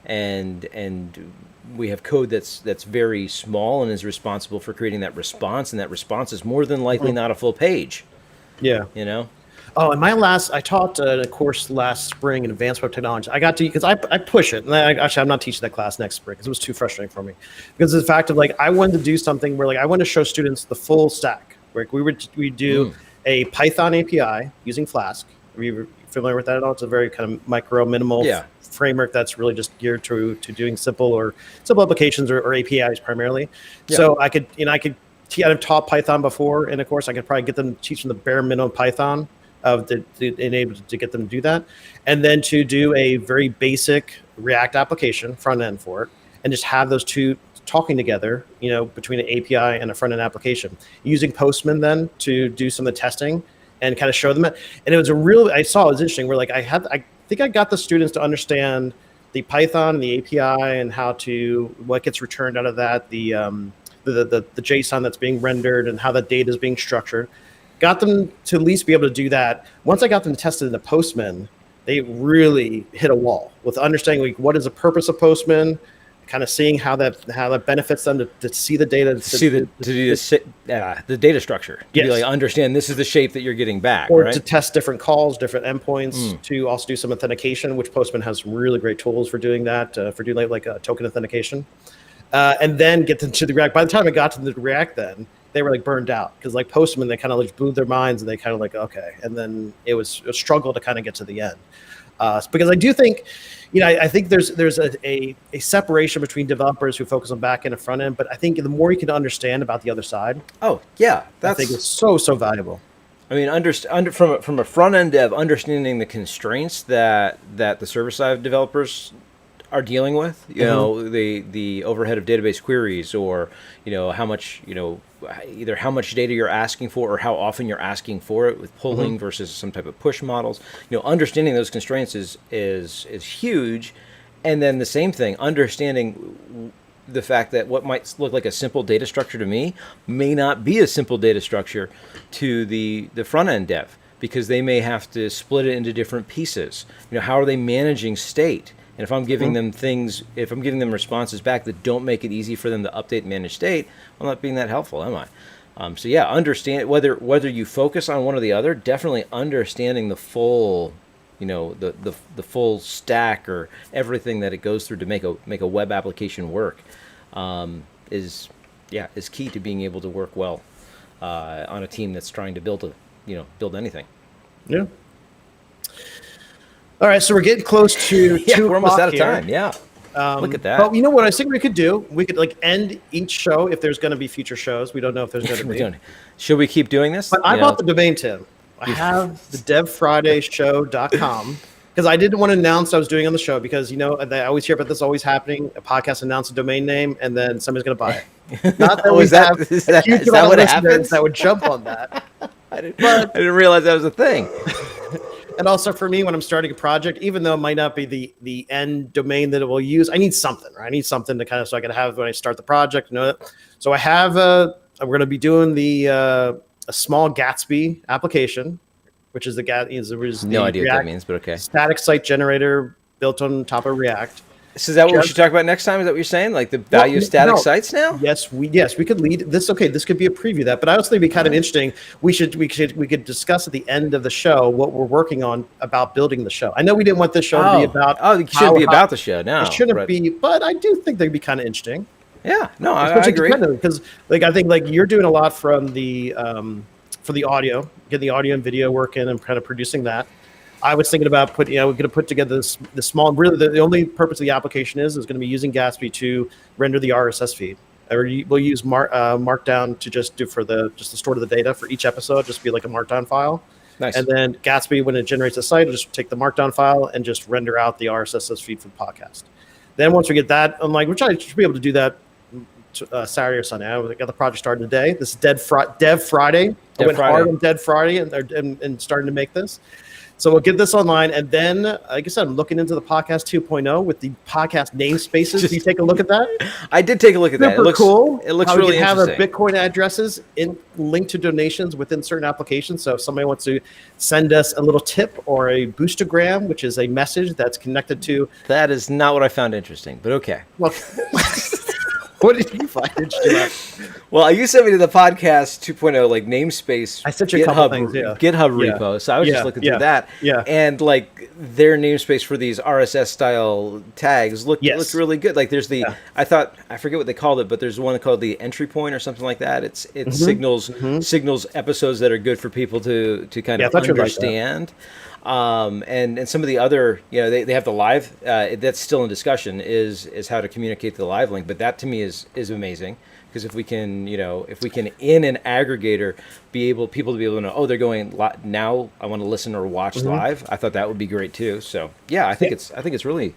and we have code that's very small and is responsible for creating that response, and that response is more than likely not a full page. Yeah. Oh, and I taught a course last spring in advanced web technology. I got to, because I push it. And actually, I'm not teaching that class next spring because it was too frustrating for me. Because of the fact of I wanted to do something where I want to show students the full stack. We do a Python API using Flask. Are you familiar with that at all? It's a very kind of minimal framework that's really just geared to doing simple applications or APIs primarily. Yeah. So I could I've taught Python before in a course. I could probably teach them the bare minimum Python enable to get them to do that, and then to do a very basic React application front end for it, and just have those two talking together, between an API and a front end application, using Postman then to do some of the testing and kind of show them it. And it was I saw it was interesting. Where I think I got the students to understand the Python and the API and what gets returned out of that, the JSON that's being rendered and how the data is being structured. Got them to at least be able to do that. Once I got them tested in the Postman, they really hit a wall with understanding what is the purpose of Postman, kind of seeing how that benefits them to see the data, the data structure. To be understand this is the shape that you're getting back, or right? to test different calls, different endpoints, to also do some authentication, which Postman has some really great tools for doing that, for doing like token authentication, and then get them to the React. By the time I got to the React, then they were burned out because Postman, they kind of blew their minds and they kind of okay. And then it was a struggle to kind of get to the end. Because I do think, I think there's a separation between developers who focus on back end and front end. But I think the more you can understand about the other side, I think it's so valuable. I mean, from a front end dev, understanding the constraints that the server side developers are dealing with, the overhead of database queries, or how much either how much data you're asking for or how often you're asking for it with polling versus some type of push models. Understanding those constraints is huge. And then the same thing, understanding the fact that what might look like a simple data structure to me may not be a simple data structure to the front end dev, because they may have to split it into different pieces. How are they managing state? And if I'm giving them if I'm giving them responses back that don't make it easy for them to update and manage state, I'm not being that helpful, am I? So yeah, understand whether you focus on one or the other. Definitely understanding the full, the full stack or everything that it goes through to make a web application work, is key to being able to work well on a team that's trying to build anything. Yeah. All right, so we're getting close to 2 we're almost out of here. time. Yeah, look at that. But you know what I think we could do? We could end each show if there's going to be future shows. We don't know if there's going to be. Should we keep doing this? But I bought the domain, Tim. I have the devfridayshow.com because I didn't want to announce I was doing on the show because, I always hear about this always happening. A podcast announces a domain name and then somebody's going to buy it. Not that is that what happens? That would jump on that. I didn't realize that was a thing. And also for me, when I'm starting a project, even though it might not be the end domain that it will use, I need something, right? I need something to so I can have when I start the project. So I have we're going to be doing a small Gatsby application, which is no idea what that means, but okay. Static site generator built on top of React. So is that what we should talk about next time? Is that what you're saying? Like the value of static sites now? Yes, we could lead this. Okay, this could be a preview of that, but I also think it'd be kind of interesting. We could discuss at the end of the show what we're working on about building the show. I know we didn't want this show to be about. Oh, it shouldn't be about the show. No, it shouldn't be. But I do think they'd be kind of interesting. Yeah, no, I agree. Because I think you're doing a lot from the for the audio, getting the audio and video working and kind of producing that. I was thinking about we're going to put together this small. Really, the only purpose of the application is going to be using Gatsby to render the RSS feed. Or we'll use Markdown to just do the store of the data for each episode. Just be like a Markdown file. Nice. And then Gatsby, when it generates a site, it'll just take the Markdown file and just render out the RSS feed for the podcast. Then once we get that, which I should be able to do that Saturday or Sunday. I got the project started today. This is Dev Friday. I went hard on Dev Friday and starting to make this. So we'll get this online, and then, like I said, I'm looking into the podcast 2.0 with the podcast namespaces. Did you take a look at that? I did take a look at that. It looks cool. It looks how really we can interesting. have our Bitcoin addresses linked to donations within certain applications. So if somebody wants to send us a little tip or a boostergram, which is a message that's connected to. That is not what I found interesting, but okay. Well, what did you find interesting? Well, you sent me to the podcast 2.0 like namespace. I sent you a couple things, yeah. GitHub Yeah. repo. So I was just looking through that. Yeah. And like their namespace for these RSS style tags looked really good. Like there's the I forget what they called it, but there's one called the entry point or something like that. It signals episodes that are good for people to kind of understand. And some of the other, they have the live, that's still in discussion is how to communicate the live link. But that to me is amazing, because if we can in an aggregator people to be able to know, oh, they're going now, I want to listen or watch live. I thought that would be great too. So yeah, I think it's really,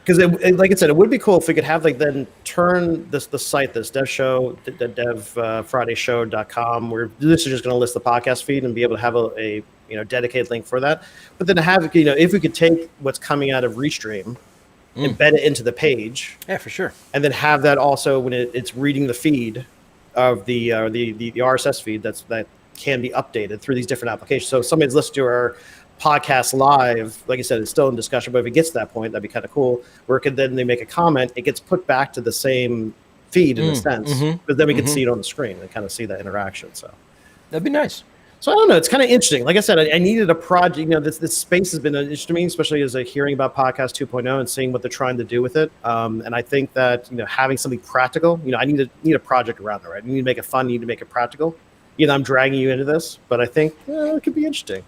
because like I said, it would be cool if we could have then turn the site, this dev show, devfridayshow.com, where this is just going to list the podcast feed and be able to have a dedicated link for that. But then to have, if we could take what's coming out of Restream, embed it into the page. Yeah, for sure. And then have that also when it's reading the feed of the RSS feed that can be updated through these different applications. So if somebody's listening to our podcast live, like I said, it's still in discussion, but if it gets to that point, that'd be kind of cool, where then they make a comment, it gets put back to the same feed in a sense, but then we can see it on the screen and kind of see that interaction. So that'd be nice. So I don't know. It's kind of interesting. Like I said, I needed a project. This space has been interesting to me, especially as hearing about Podcast 2.0 and seeing what they're trying to do with it. And I think that having something practical. I need a project around it. Right? I need to make it fun. I need to make it practical. I'm dragging you into this, but I think it could be interesting.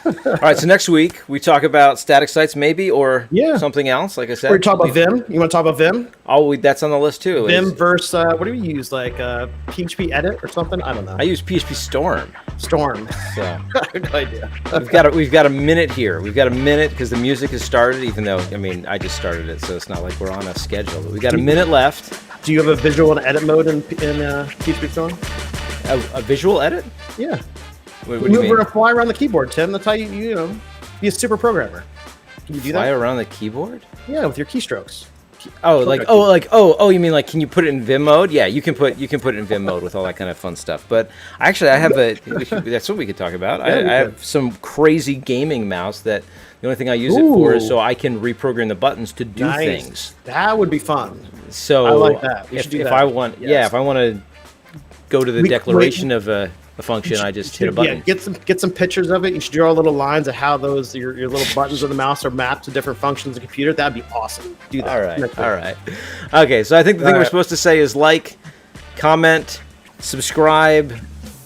All right, so next week we talk about static sites, maybe, or something else. Like I said, we're talking about Vim. You want to talk about Vim? Oh, that's on the list too. Vim versus what do we use? Like PHP Edit or something? I don't know. I use PHP Storm. Storm. So I have no idea. we've got a minute here. We've got a minute because the music has started. Even though I just started it, so it's not like we're on a schedule. But we got a minute left. Do you have a visual and edit mode in PHP Storm? A visual edit? Yeah. What do you mean? We're gonna fly around the keyboard, Tim. That's how you be a super programmer. Can you do that? Fly around the keyboard? Yeah, with your keystrokes. You mean like, can you put it in Vim mode? Yeah, you can put it in Vim mode with all that kind of fun stuff. But actually, I have that's what we could talk about. I have some crazy gaming mouse that the only thing I use it for is so I can reprogram the buttons to do things. That would be fun. So I like that. If I want to go to the declaration of a function, I just hit a button. Yeah, get some pictures of it. You should draw little lines of how those your little buttons of the mouse are mapped to different functions of the computer. That'd be awesome. Do that. All right. Okay, so I think the thing we're supposed to say is like, comment, subscribe.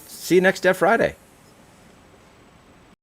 See you next Dev Friday.